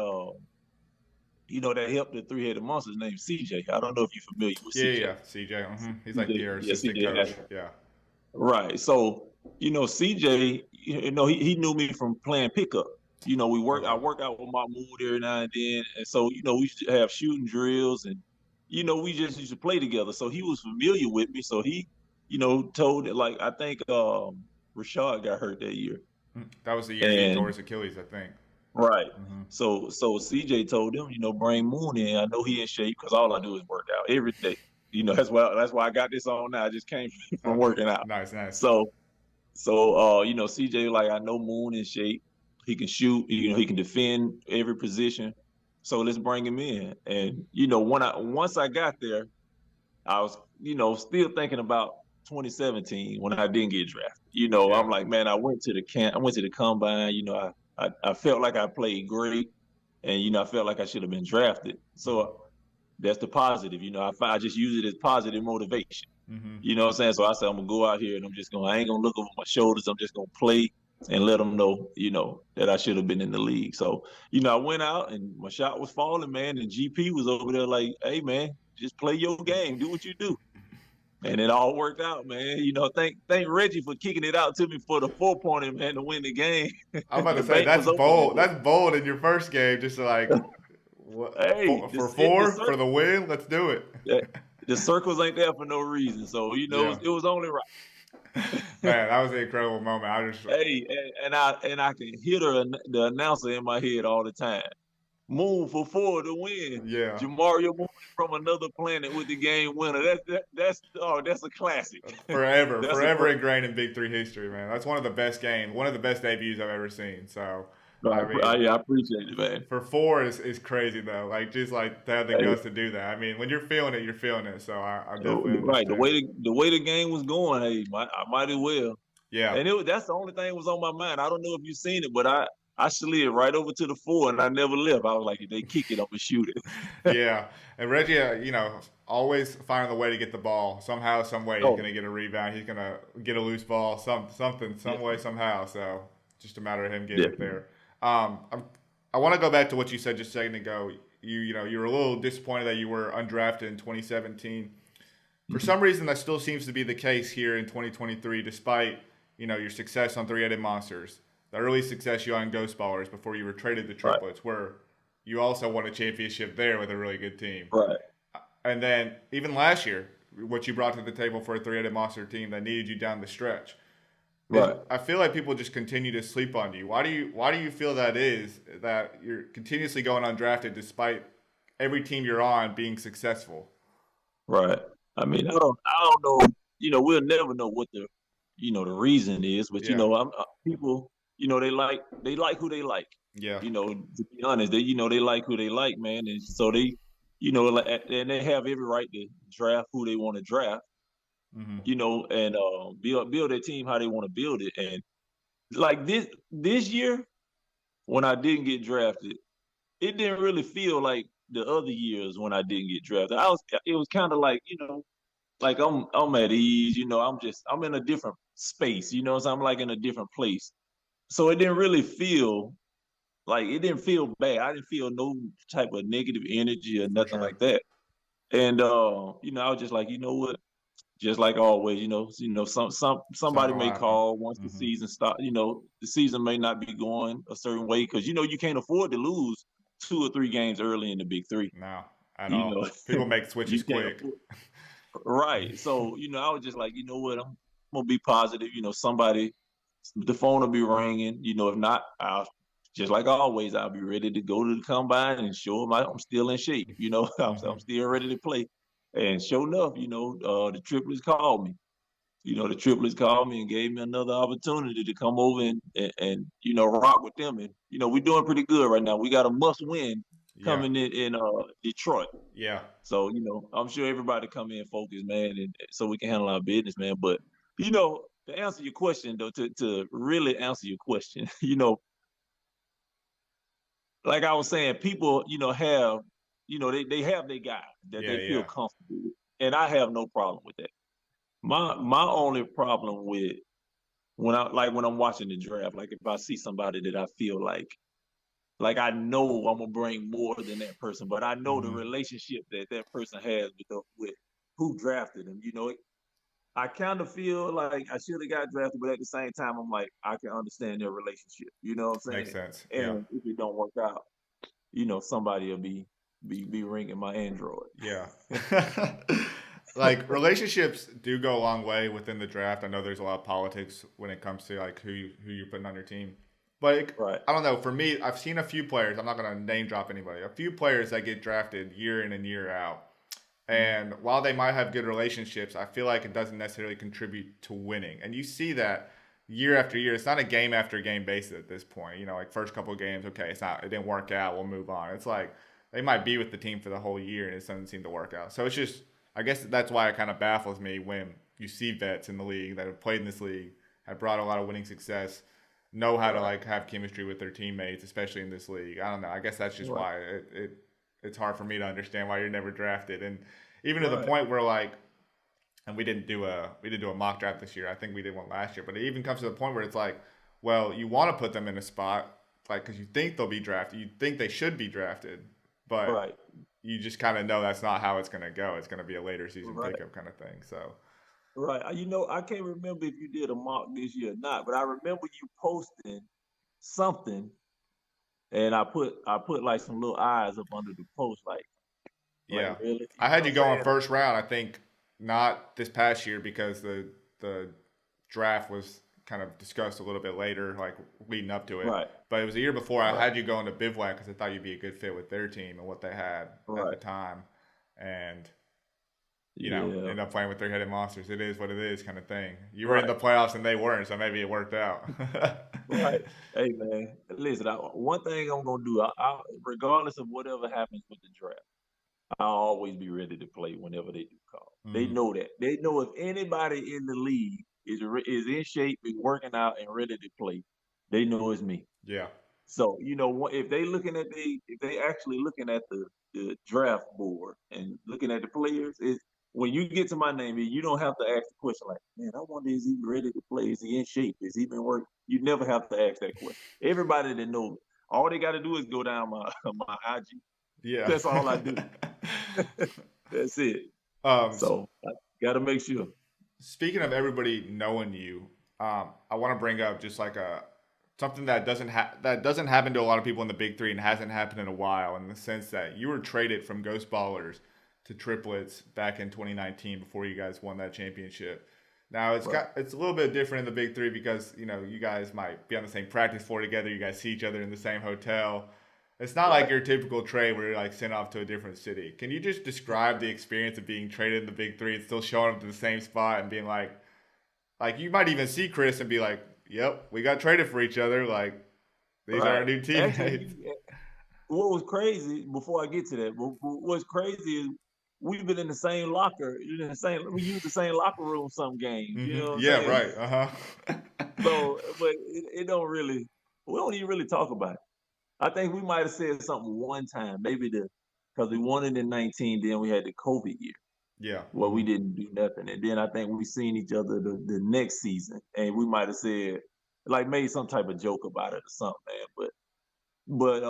helped the three-headed monsters named CJ. I don't know if you're familiar with Yeah, yeah, CJ. yeah. CJ. He's like CJ, your yeah, assistant CJ coach. Ashford. Yeah. Right. So, CJ, he knew me from playing pickup. I Okay. work out with my mood every now and then. And so, we used to have shooting drills and, we just used to play together. So he was familiar with me. So he, told it like, I think Rashad got hurt that year. That was the year he tore And his Achilles, I think. right. Hmm. So CJ told him, bring Moon in. I know he in shape because all I do is work out every day. That's why I got this on now. I just came from working out. Nice, nice. So CJ, like, I know Moon in shape. He can shoot, he can defend every position. So let's bring him in. And, once I got there, I was, still thinking about 2017 when I didn't get drafted. Yeah. I'm like, man, I went to the combine, I felt like I played great. and I felt like I should have been drafted. So that's the positive. I just use it as positive motivation. Mm-hmm. You know what I'm saying? So I said I'm gonna go out here and I ain't gonna look over my shoulders. I'm just gonna play and let them know, that I should have been in the league. So, I went out and my shot was falling, man, and GP was over there like, hey man, just play your game, do what you do. And it all worked out, man. Thank Reggie for kicking it out to me for the 4-pointer, man, to win the game. I'm about to The say bank that's was open that bold. day. That's bold in your first game, just to like what Hey, for the four for circle, the win. Let's do it. the circles ain't there for no reason. So Yeah, it was only right. man, that was an incredible moment. I just Hey, and I can hear the announcer in my head all the time. Moon for 4 to win. yeah. Jamario Moon from another planet with the game winner. That's a classic. Forever, That's a forever classic. ingrained in Big Three history, man. That's one of the best games, one of the best debuts I've ever seen. So, I mean, I appreciate it, man. for four is crazy though. Like just like to have the Hey, guts to do that. I mean, when you're feeling it, you're feeling it. So I definitely right, the understand. way the game was going, hey, I might as well. Yeah, And that's the only thing that was on my mind. I don't know if you've seen it, but I slid right over to the 4 and I never left. I was like, if they kick it, I'm gonna shoot it. yeah. And Reggie, always finding the way to get the ball somehow, some way. He's Oh, gonna get a rebound. He's gonna get a loose ball, something, some way, definitely, somehow. So just a matter of him getting it definitely. there. Um, I'm, I want to go back to what you said just a second ago. You were a little disappointed that you were undrafted in 2017. For Mhm. some reason, that still seems to be the case here in 2023, despite your success on Three-Headed Monsters, the early success you on Ghost Ballers before you were traded to Right, Triplets, where you also won a championship there with a really good team. right, And then even last year, what you brought to the table for a Three-Headed Monster team that needed you down the stretch. right. I feel like people just continue to sleep on you. Why do you feel that is that you're continuously going undrafted despite every team you're on being successful? Right. I mean, I don't know. We'll never know what the reason is, but Yeah, people, they like who they like. yeah, To be honest, they like who they like, man, and so they, and they have every right to draft who they want to draft, hmm and build their team how they want to build it. And like this year, when I didn't get drafted, it didn't really feel like the other years when I didn't get drafted. It was kind of like, like I'm at ease, I'm in a different space, so I'm like in a different place. So it didn't feel bad. I didn't feel no type of negative energy or for nothing sure. like that. And I was just like, what? Just like always, somebody Something will may happen. call once the hmm season start, the season may not be going a certain way because you can't afford to lose 2 or 3 games early in the big three. No, at You all. know, People make switches you can't quick. afford. Right. So, I was just like, you know what, I'm gonna be positive. The phone will be ringing. If not, I'll just like always, I'll be ready to go to the combine and show them I'm still in shape. I'm hmm still ready to play. And sure enough, the triplets called me. The triplets called me and gave me another opportunity to come over and rock with them. And we're doing pretty good right now. We got a must win Yeah, coming in Detroit. yeah, So, I'm sure everybody come in focused, man, and so we can handle our business, man. But, to answer your question though, to really answer your question, like I was saying, people, have, they have their guy that yeah, they feel yeah. comfortable with. And I have no problem with that. My only problem with when I'm watching the draft, like if I see somebody that I feel like I know I'm gonna bring more than that person, but I know the hmm relationship that that person has with who drafted him. I kind of feel like I should have got drafted, but at the same time, I'm like I can understand their relationship. You know what I'm Makes saying? sense. Yeah, And if it don't work out, somebody will be ringing my Android. yeah. Like relationships do go a long way within the draft. I know there's a lot of politics when it comes to like who you're putting on your team. But Right. I don't know. For me, I've seen a few players. I'm not gonna name drop anybody. A few players that get drafted year in and year out. Mhm. And while they might have good relationships, I feel like it doesn't necessarily contribute to winning. And you see that year after year. It's not a game after game basis at this point. Like first couple of games, okay, it didn't work out. We'll move on. It's like they might be with the team for the whole year and it doesn't seem to work out. So it's just, I guess that's why it kind of baffles me when you see vets in the league that have played in this league, have brought a lot of winning success, know how to right, like have chemistry with their teammates, especially in this league. I don't know. I guess that's just right, why it's hard for me to understand why you're never drafted, and even to the right, point where like, and we didn't do a mock draft this year. I think we did one last year, but it even comes to the point where it's like, well, you want to put them in a spot like because you think they'll be drafted, you think they should be drafted, but right, you just kind of know that's not how it's going to go. It's going to be a later season right. pickup kind of thing. So Right. I can't remember if you did a mock this year or not, but I remember you posting something, and I put like some little eyes up under the post, like yeah, really, you I know had what you I'm going saying? first round. I think not this past year because the draft was kind of discussed a little bit later, like leading up to it. Right, But it was the year before I right, had you going to Bivouac because I thought you'd be a good fit with their team and what they had at the right. time, and Yeah, end up playing with three-headed monsters. It is what it is, kind of thing. You were in right, the playoffs and they weren't, so maybe it worked out. right. Hey man, listen. One thing I'm gonna do, regardless of whatever happens with the draft, I'll always be ready to play whenever they do call. They Mm, know that. They know if anybody in the league is in shape, is working out, and ready to play, they know it's me. yeah, So if if they actually looking at the draft board and looking at the players, is when you get to my name, you don't have to ask the question like, man, I wonder is he ready to play? Is he in shape? Is he been working? You never have to ask that question. Everybody that knows, all they got to do is go down my my IG. yeah. That's all I do. That's it. So So I got to make sure. speaking of everybody knowing you, I want to bring up just like a something that doesn't happen to a lot of people in the Big Three and hasn't happened in a while. In the sense that you were traded from Ghost Ballers to Triplets back in 2019 before you guys won that championship. Now Right, it's a little bit different in the Big Three because you guys might be on the same practice floor together. You guys see each other in the same hotel. It's not like right, your typical trade where you're like sent off to a different city. Can you just describe the experience of being traded in the Big Three and still showing up to the same spot and being like you might even see Chris and be like, "Yep, we got traded for each other. Like these are our right. new Actually, teammates." what was crazy before I get to that, what's crazy is we've been in the same locker, we use the same locker room some games. You know what I'm Yeah, saying? right. Uh-huh. So, but it don't really, we don't even really talk about it. I think we might have said something one time, maybe because we won it in 19, then we had the COVID year. Yeah. Well, we didn't do nothing. And then I think we seen each other the next season, and we might have said, like, made some type of joke about it or something, man. But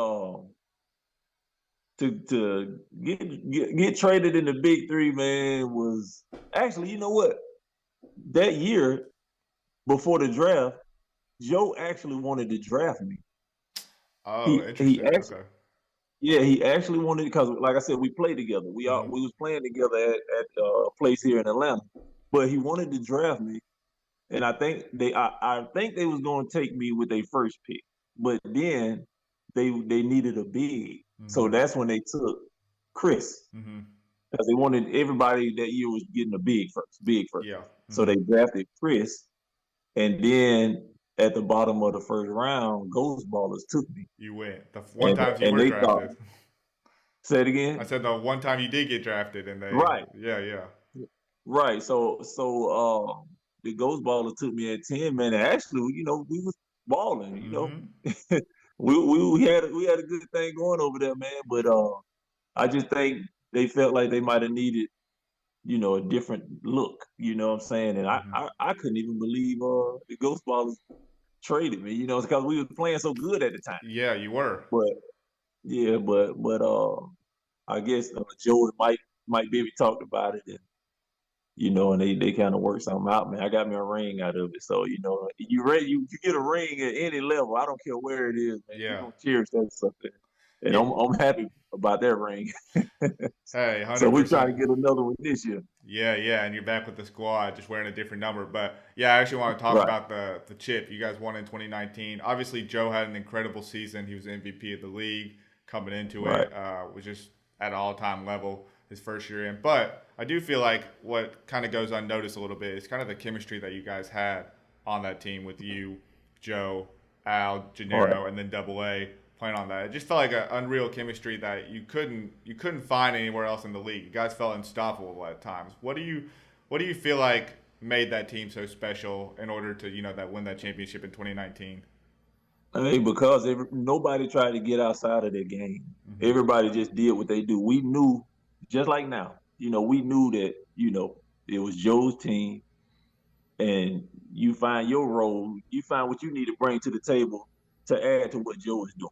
to get traded in the Big Three, man, was actually, you know what? That year before the draft, Joe actually wanted to draft me. Oh, He interesting. actually Okay. Yeah, he actually wanted because, like I said, we played together. Hmm. We was playing together at a place here in Atlanta, but he wanted to draft me, and I think they was going to take me with their first pick, but then they needed a big, so Hmm. that's when they took Chris Hmm. because they wanted everybody that year was getting a big first. Yeah. So Hmm. they drafted Chris, and then at the bottom of the first round, Ghost Ballers took me, You went the one and time you and were they thought, drafted. say it I again, said the one time you did get drafted, and right. yeah, yeah. Right. The Ghost Baller took me at 10, man. And actually, we was balling, Hmm. we had a good thing going over there, man. But I just think they felt like they might have needed, a different look, you know what I'm saying? And I Hmm. I, I couldn't even believe the Ghost Ballers traded me, because we were playing so good at the time. Yeah, you were. But yeah, but I guess Joe and Mike maybe talked about it, and they kind of work something out, man. I got me a ring out of it. So, you ready, you get a ring at any level. I don't care where it is, man. You're Yeah. gonna cherish that something. And Yeah. I'm happy about that ring. Hey, So we trying 100%. to get another one this year. Yeah, yeah, and you're back with the squad, just wearing a different number. But yeah, I actually want to talk Right, about the chip you guys won in 2019. Obviously, Joe had an incredible season. He was MVP of the league coming into right, it. Was just at an all-time level his first year in. But I do feel like what kind of goes unnoticed a little bit is kind of the chemistry that you guys had on that team with you, Joe, Al, right. Gennaro, and then Double A playing on that. It just felt like an unreal chemistry that you couldn't find anywhere else in the league. You guys felt unstoppable at times. What do you feel like made that team so special in order to that win that championship in 2019? Hey, because nobody tried to get outside of their game. Hmm. Everybody just did what they do. We knew, just like now, we knew that, it was Joe's team, and you find your role, you find what you need to bring to the table to add to what Joe is doing.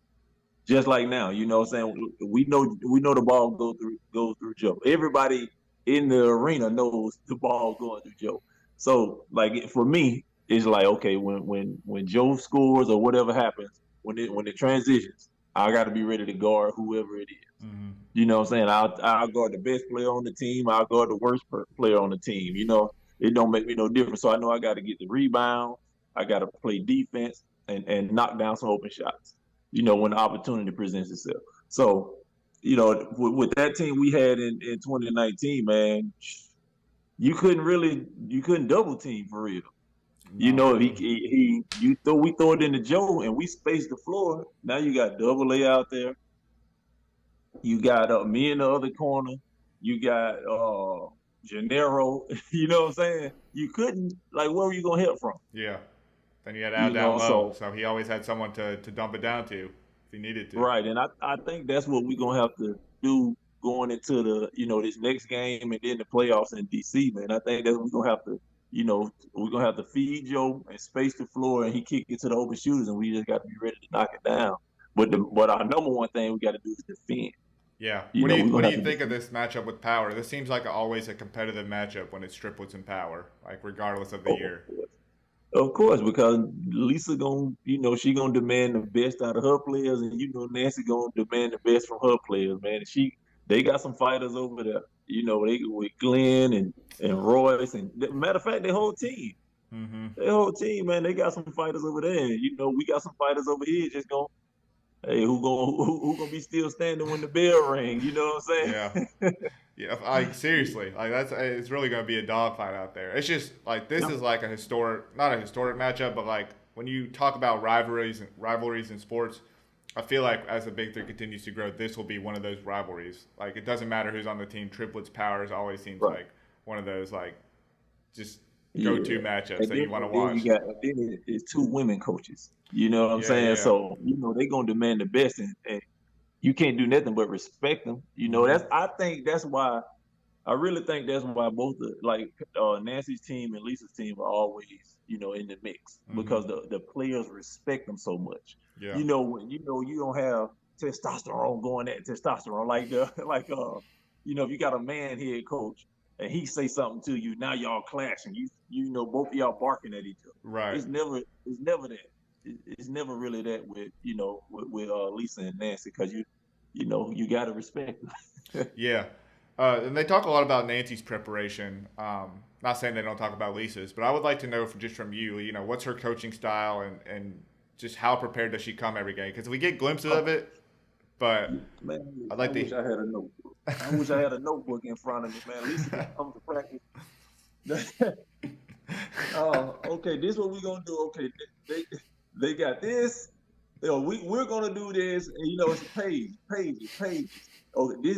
Just like now, what I'm saying? We know the ball goes through Joe. Everybody in the arena knows the ball going through Joe. So like for me, it's like okay, when Joe scores or whatever happens, when it transitions, I got to be ready to guard whoever it is. Hmm. You know what I'm saying? I'll guard the best player on the team. I'll guard the worst player on the team. It don't make me no difference. So I know I got to get the rebound. I got to play defense and knock down some open shots. When the opportunity presents itself. So, with that team we had in 2019, man, you couldn't double team for real. No. If we throw it into Joe and we space the floor. Now you got double A out there. You got me in the other corner. You got Gennaro. You know what I'm saying? You couldn't where were you gonna help from? Yeah. Then you had Al down low, So so he always had someone to dump it down to if he needed to. right, and I think that's what we're gonna have to do going into this next game and then the playoffs in DC, man. I think that we're gonna have to feed Joe and space the floor, and he kick it to the open shooters, and we just got to be ready to knock it down. But our number one thing we got to do is defend. Yeah. We're What gonna do have you to think of defend. this matchup with Power? This seems like always a competitive matchup when it's triplets and Power, like regardless of the Oh, year. of course, because Lisa she gonna demand the best out of her players, and Nancy gonna demand the best from her players, man. They got some fighters over there. They with Glenn and Royce, and matter of fact, Mm-hmm. their whole team, man, they got some fighters over there. And, we got some fighters over here. Just going, hey, who gonna be still standing when the bell ring? You know what I'm Yeah. saying? Yeah, like seriously, like that's it's really gonna be a dogfight out there. It's just like this Yeah, is like a historic, not a historic matchup, but like when you talk about rivalries in sports, I feel like as the Big Three continues to grow, this will be one of those rivalries. Like it doesn't matter who's on the team, triplets, powers always seems right. like one of those like just go to Yeah. matchups And that then you want to and then watch. you got and then it's two women coaches. You know what I'm Yeah, saying? yeah. So they gonna demand the best, and you can't do nothing but respect them. Mm-hmm. I think that's why I really think that's why both Nancy's team and Lisa's team are always in the mix Mm-hmm. because the players respect them so much. Yeah. When you don't have testosterone going at testosterone like the like if you got a man head coach and he say something to you, now y'all clashing. Both of y'all barking at each other. Right. It's never that. It's never really that with Lisa and Nancy because you got to respect them. Yeah. And they talk a lot about Nancy's preparation. Not saying they don't talk about Lisa's, but I would like to know just from you, what's her coaching style and just how prepared does she come every game? Because we get glimpses of it, but Man, I'd I like to. wish I had a notebook. I wish I had a notebook in front of me, man. Lisa just comes to practice. Oh, okay. This is what we're gonna do. Okay, they got this. We're gonna do this, and it's pages. Okay,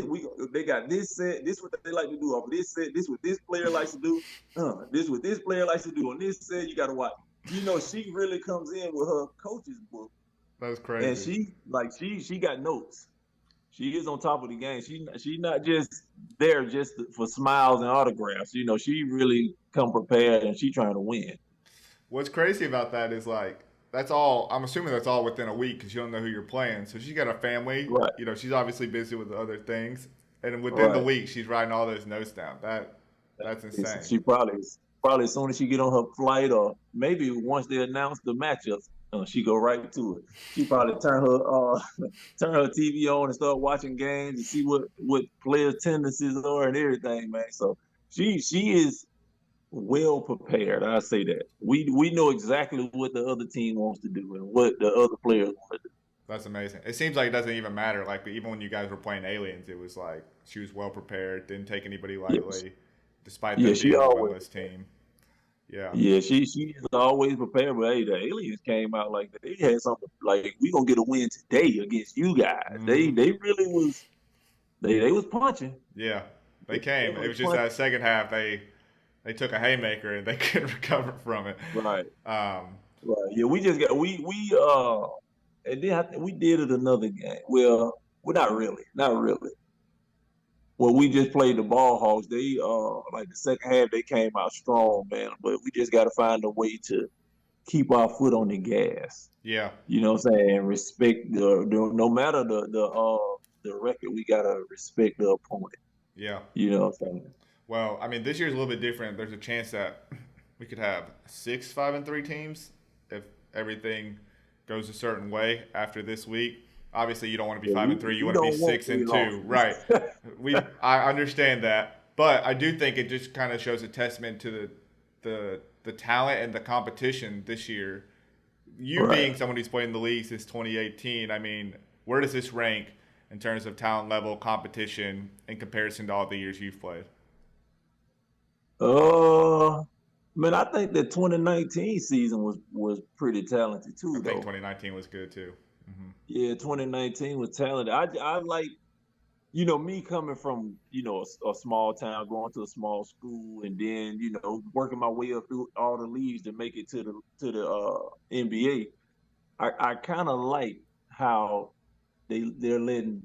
they got this set. This what they like to do off of this set. This what this player likes to do. This what this player likes to do on this set. You gotta watch. She really comes in with her coach's book, That's and crazy. she got notes. She is on top of the game. She not just there just for smiles and autographs. She really come prepared and she trying to win. What's crazy about that is like that's all. I'm assuming that's all within a week because you don't know who you're playing. So she's got a family. Right, She's obviously busy with other things, and within the right. week she's writing all those notes down. That's insane. She probably as soon as she get on her flight or maybe once they announce the matchups, she go right to it. She probably turn her TV on and start watching games and see what players' tendencies are and everything, man. So she is well prepared. I say that we know exactly what the other team wants to do and what the other players want to do. That's amazing. It seems like it doesn't even matter. Like even when you guys were playing aliens, it was like she was well prepared, didn't take anybody Yes, lightly, despite yeah, them she being a always. winless team. Yeah. Yeah, she's always prepared. But hey, the aliens came out like they had something like we gonna get a win today against you guys. They Mm-hmm. they really was they was punching. Yeah. They They came. It was was just punching. that second half they took a haymaker and they couldn't recover from it. Right, Um, right. Yeah, we just got and then we did it another game. Well, not really, not really. Well, we just played the Ball Hawks. They like the second half they came out strong, man. But we just got to find a way to keep our foot on the gas. Yeah, You know what I'm saying? Respect the no matter the record, we gotta respect the opponent. yeah. You know what I'm saying? Well, I mean, this year's a little bit different. There's a chance that we could have 6 5-3 teams if everything goes a certain way after this week. Obviously, you don't want to be Yeah, 5-3. You we want to be don't want six three and two, losses. right? I understand that, but I do think it just kind of shows a testament to the talent and the competition this year. You Right. being someone who's played in the league since 2018, I mean, where does this rank in terms of talent level, competition, in comparison to all the years you've played? Uh, man, I think the 2019 season was pretty talented I too, think though. 2019 was good too. Hmm. Yeah, 2019 was talented. I like me coming from a small town, going to a small school, and then working my way up through all the leagues to make it to the NBA. I kind of like how they're letting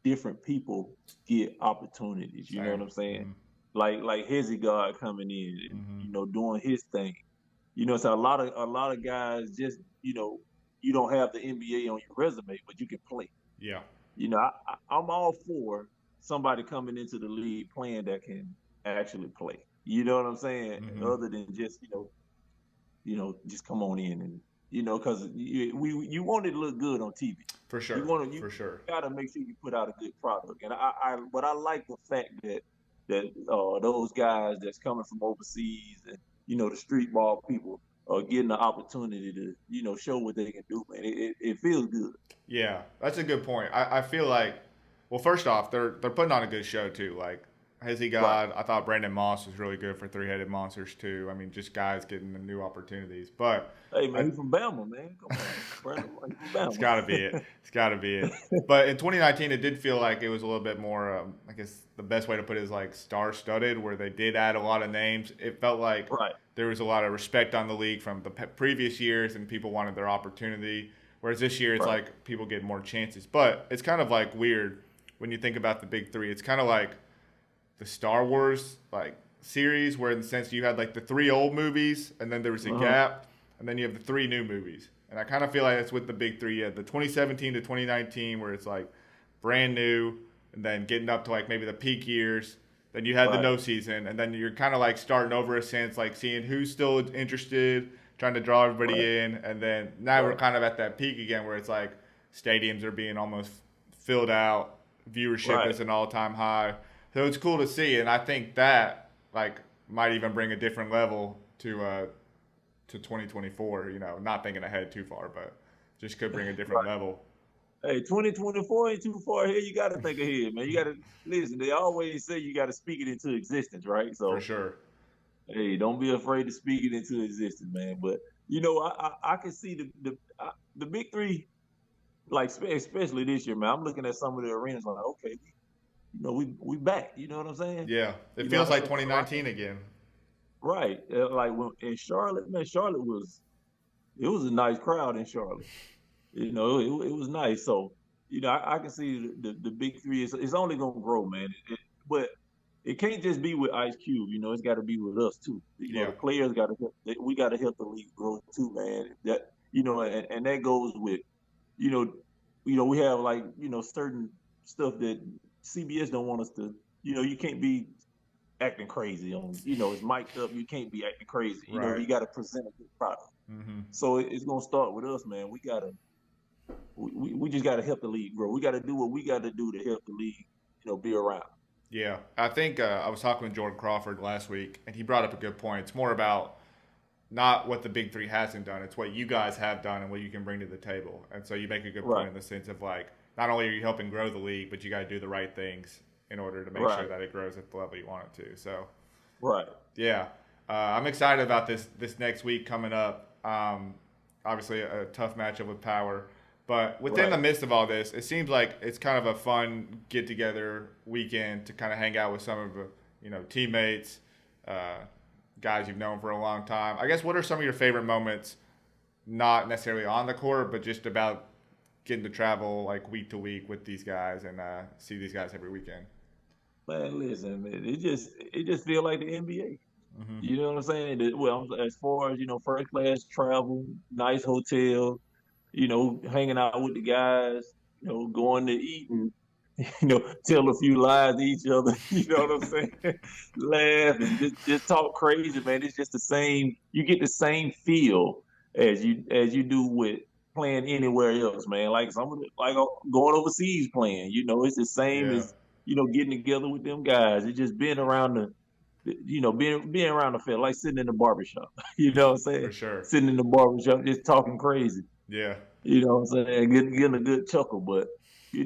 different people get opportunities. You know what Same. I'm saying? Hmm. Like Hezzy God coming in and Hmm. doing his thing. So a lot of guys just you don't have the NBA on your resume, but you can play. Yeah. I'm all for somebody coming into the league playing that can actually play. You know what I'm saying? Hmm. Other than just just come on in and because you want it to look good on TV. For You sure. want to you For sure. got to make sure you put out a good product. And but I like the fact that those guys that's coming from overseas and the street ball people are getting the opportunity to show what they can do, man. It feels good. Yeah, that's a good point. I feel like, well, first off, they're putting on a good show too. Like, has he Right. got? I thought Brandon Moss was really good for Three Headed Monsters too. I mean, just guys getting the new opportunities. But Hey man, I, he's from Bama, man. Come on, Brandon, he's from it's Bama. got to be it. It's got to be it. But in 2019, it did feel like it was a little bit more. I guess the best way to put it is like star-studded, where they did add a lot of names. It felt like Right, there was a lot of respect on the league from the previous years, and people wanted their opportunity. Whereas this year, it's right. like people get more chances. But it's kind of like weird when you think about the big three. It's kind of like the Star Wars like series, where in the sense you had like the three old movies, and then there was a Uh-huh. gap, and then you have the three new movies. And I kind of feel like that's with the big three. You had the 2017 to 2019, where it's like brand new, and then getting up to like maybe the peak years. Then you had the Right, no season, and then you're kind of like starting over a sense, like seeing who's still interested, trying to draw right, everybody in, and then now we're right, kind of at that peak again, where it's like stadiums are being almost filled out, viewership right. is an all-time high. So it's cool to see, and I think that like might even bring a different level to 2024. Not thinking ahead too far, but just could bring a different Right. level Hey, 2024 ain't too far ahead. You got to think ahead, man. You got to listen. They always say you got to speak it into existence, right? for So, sure. hey, don't be afraid to speak it into existence, man. But I can see the big three, like especially this year, man. I'm looking at some of the arenas, like, okay, we back. You know what I'm saying? Yeah, it I feels like saw the Rockets, 2019 again. right? Like when in Charlotte, man. Charlotte it was a nice crowd in Charlotte. It was nice. So, I can see the big three it's only gonna grow, man. But it can't just be with Ice Cube. It's got to be with us too. Yeah, The players got to we got to help the league grow too, man. And that goes with you know we have like certain stuff that CBS don't want us to. You can't be acting crazy on. It's mic'd up. You can't be acting crazy. right. You got to present a good product. Hmm. So it's gonna start with us, man. We just got to help the league grow. We got to do what we got to do to help the league, be around. Yeah, I think I was talking with Jordan Crawford last week, and he brought up a good point. It's more about not what the big three hasn't done; it's what you guys have done and what you can bring to the table. And so you make a good point Right, in the sense of like, not only are you helping grow the league, but you got to do the right things in order to make sure right, that it grows at the level you want it to. So right, yeah, I'm excited about this next week coming up. Obviously, a tough matchup with Power, but within the right, midst of all this, it seems like it's kind of a fun get together weekend to kind of hang out with some of the teammates, uh, guys you've known for a long time. I guess what are some of your favorite moments, not necessarily on the court, but just about getting to travel like week to week with these guys and see these guys every weekend. Man, listen, man, it just feel like the NBA. Hmm. You know what I'm saying? Well, as far as first class travel, nice hotel, hanging out with the guys, going to eat and tell a few lies to each other. You know what I'm saying? Laugh and just talk crazy, man. It's just the same. You get the same feel as you do with playing anywhere else, man. Like going overseas playing. It's the same Yeah, as getting together with them guys. It's just being around being around the field, like sitting in the barbershop. You know what I'm saying? for sure. Sitting in the barbershop, just talking crazy. Yeah, You know what I'm saying? Getting a good chuckle, but they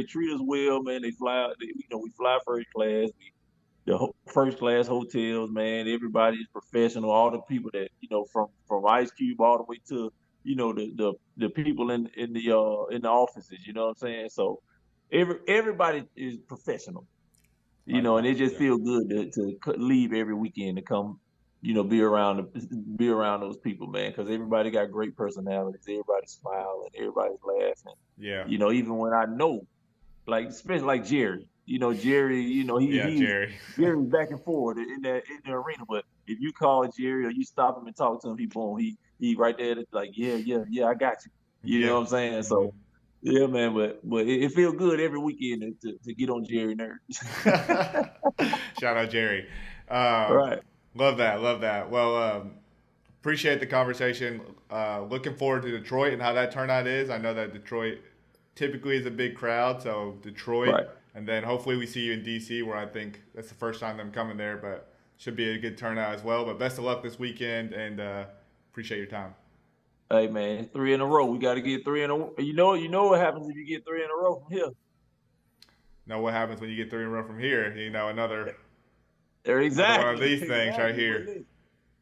treat us well, man. We fly first class. First class hotels, man. Everybody is professional. All the people that from Ice Cube all the way to the people in the offices. You know what I'm saying? So everybody is professional. like And it that. just Yeah, feels good to leave every weekend to come, be around those people, man, because everybody got great personalities. Everybody's smiling, everybody's laughing. yeah, Even when I know, like especially like Jerry. Jerry. He yeah, he's Jerry. Jerry's back and forth in the arena. But if you call Jerry or you stop him and talk to him, he boom, he right there, like yeah, yeah, yeah, I got you. You know Yeah. what I'm saying? Hmm. So yeah, man. But it feels good every weekend to get on Jerry nerves. Shout out Jerry. Um, Right. love that. Love that. Well, appreciate the conversation. Looking forward to Detroit and how that turnout is. I know that Detroit typically is a big crowd, so Detroit, Right. and then hopefully we see you in DC, where I think that's the first time them coming there, but should be a good turnout as well. But best of luck this weekend, and appreciate your time. Hey man, 3 in a row. We got to get 3 in a. You know what happens if you get 3 in a row from here. Know what happens when you get three in a row from here? Another one of Exactly, these things right exactly. But here.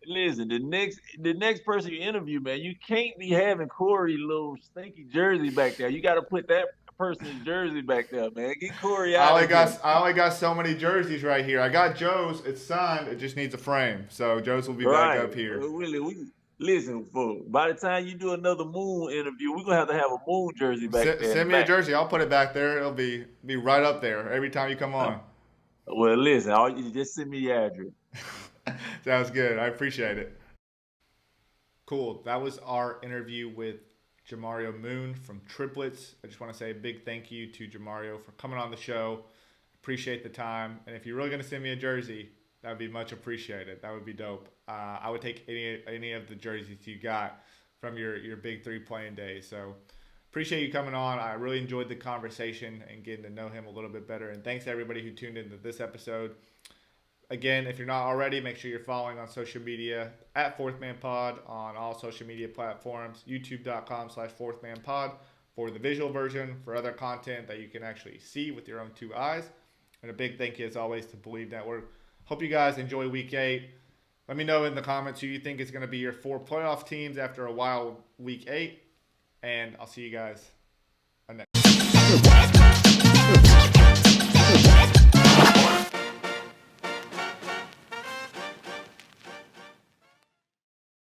listen, the next person you interview, man, you can't be having Corey little stinky jersey back there. You got to put that person's jersey back there, man. Get Corey out of here. I only got so many jerseys right here. I got Joe's. It's signed. It just needs a frame. So Joe's will be back Right, up here. Willie. We listen for by the time you do another Moon interview, we're gonna have a Moon jersey back there in the Send me a back. jersey. I'll put it back there. It'll be right up there every time you come Uh, on. well, listen, all you just send me the address. Sounds good. I appreciate it. Cool. That was our interview with Jamario Moon from Triplets. I just want to say a big thank you to Jamario for coming on the show. Appreciate the time. And if you're really going to send me a jersey, that would be much appreciated. That would be dope. I would take any of the jerseys you got from your big three playing days. So appreciate you coming on. I really enjoyed the conversation and getting to know him a little bit better. And thanks to everybody who tuned into this episode. Again, if you're not already, make sure you're following on social media at Fourth Man Pod on all social media platforms, youtube.com/fourthmanpod for the visual version, for other content that you can actually see with your own two eyes. And a big thank you, as always, to Believe Network. Hope you guys enjoy Week 8. Let me know in the comments who you think is going to be your 4 playoff teams after a wild Week 8. And I'll see you guys next.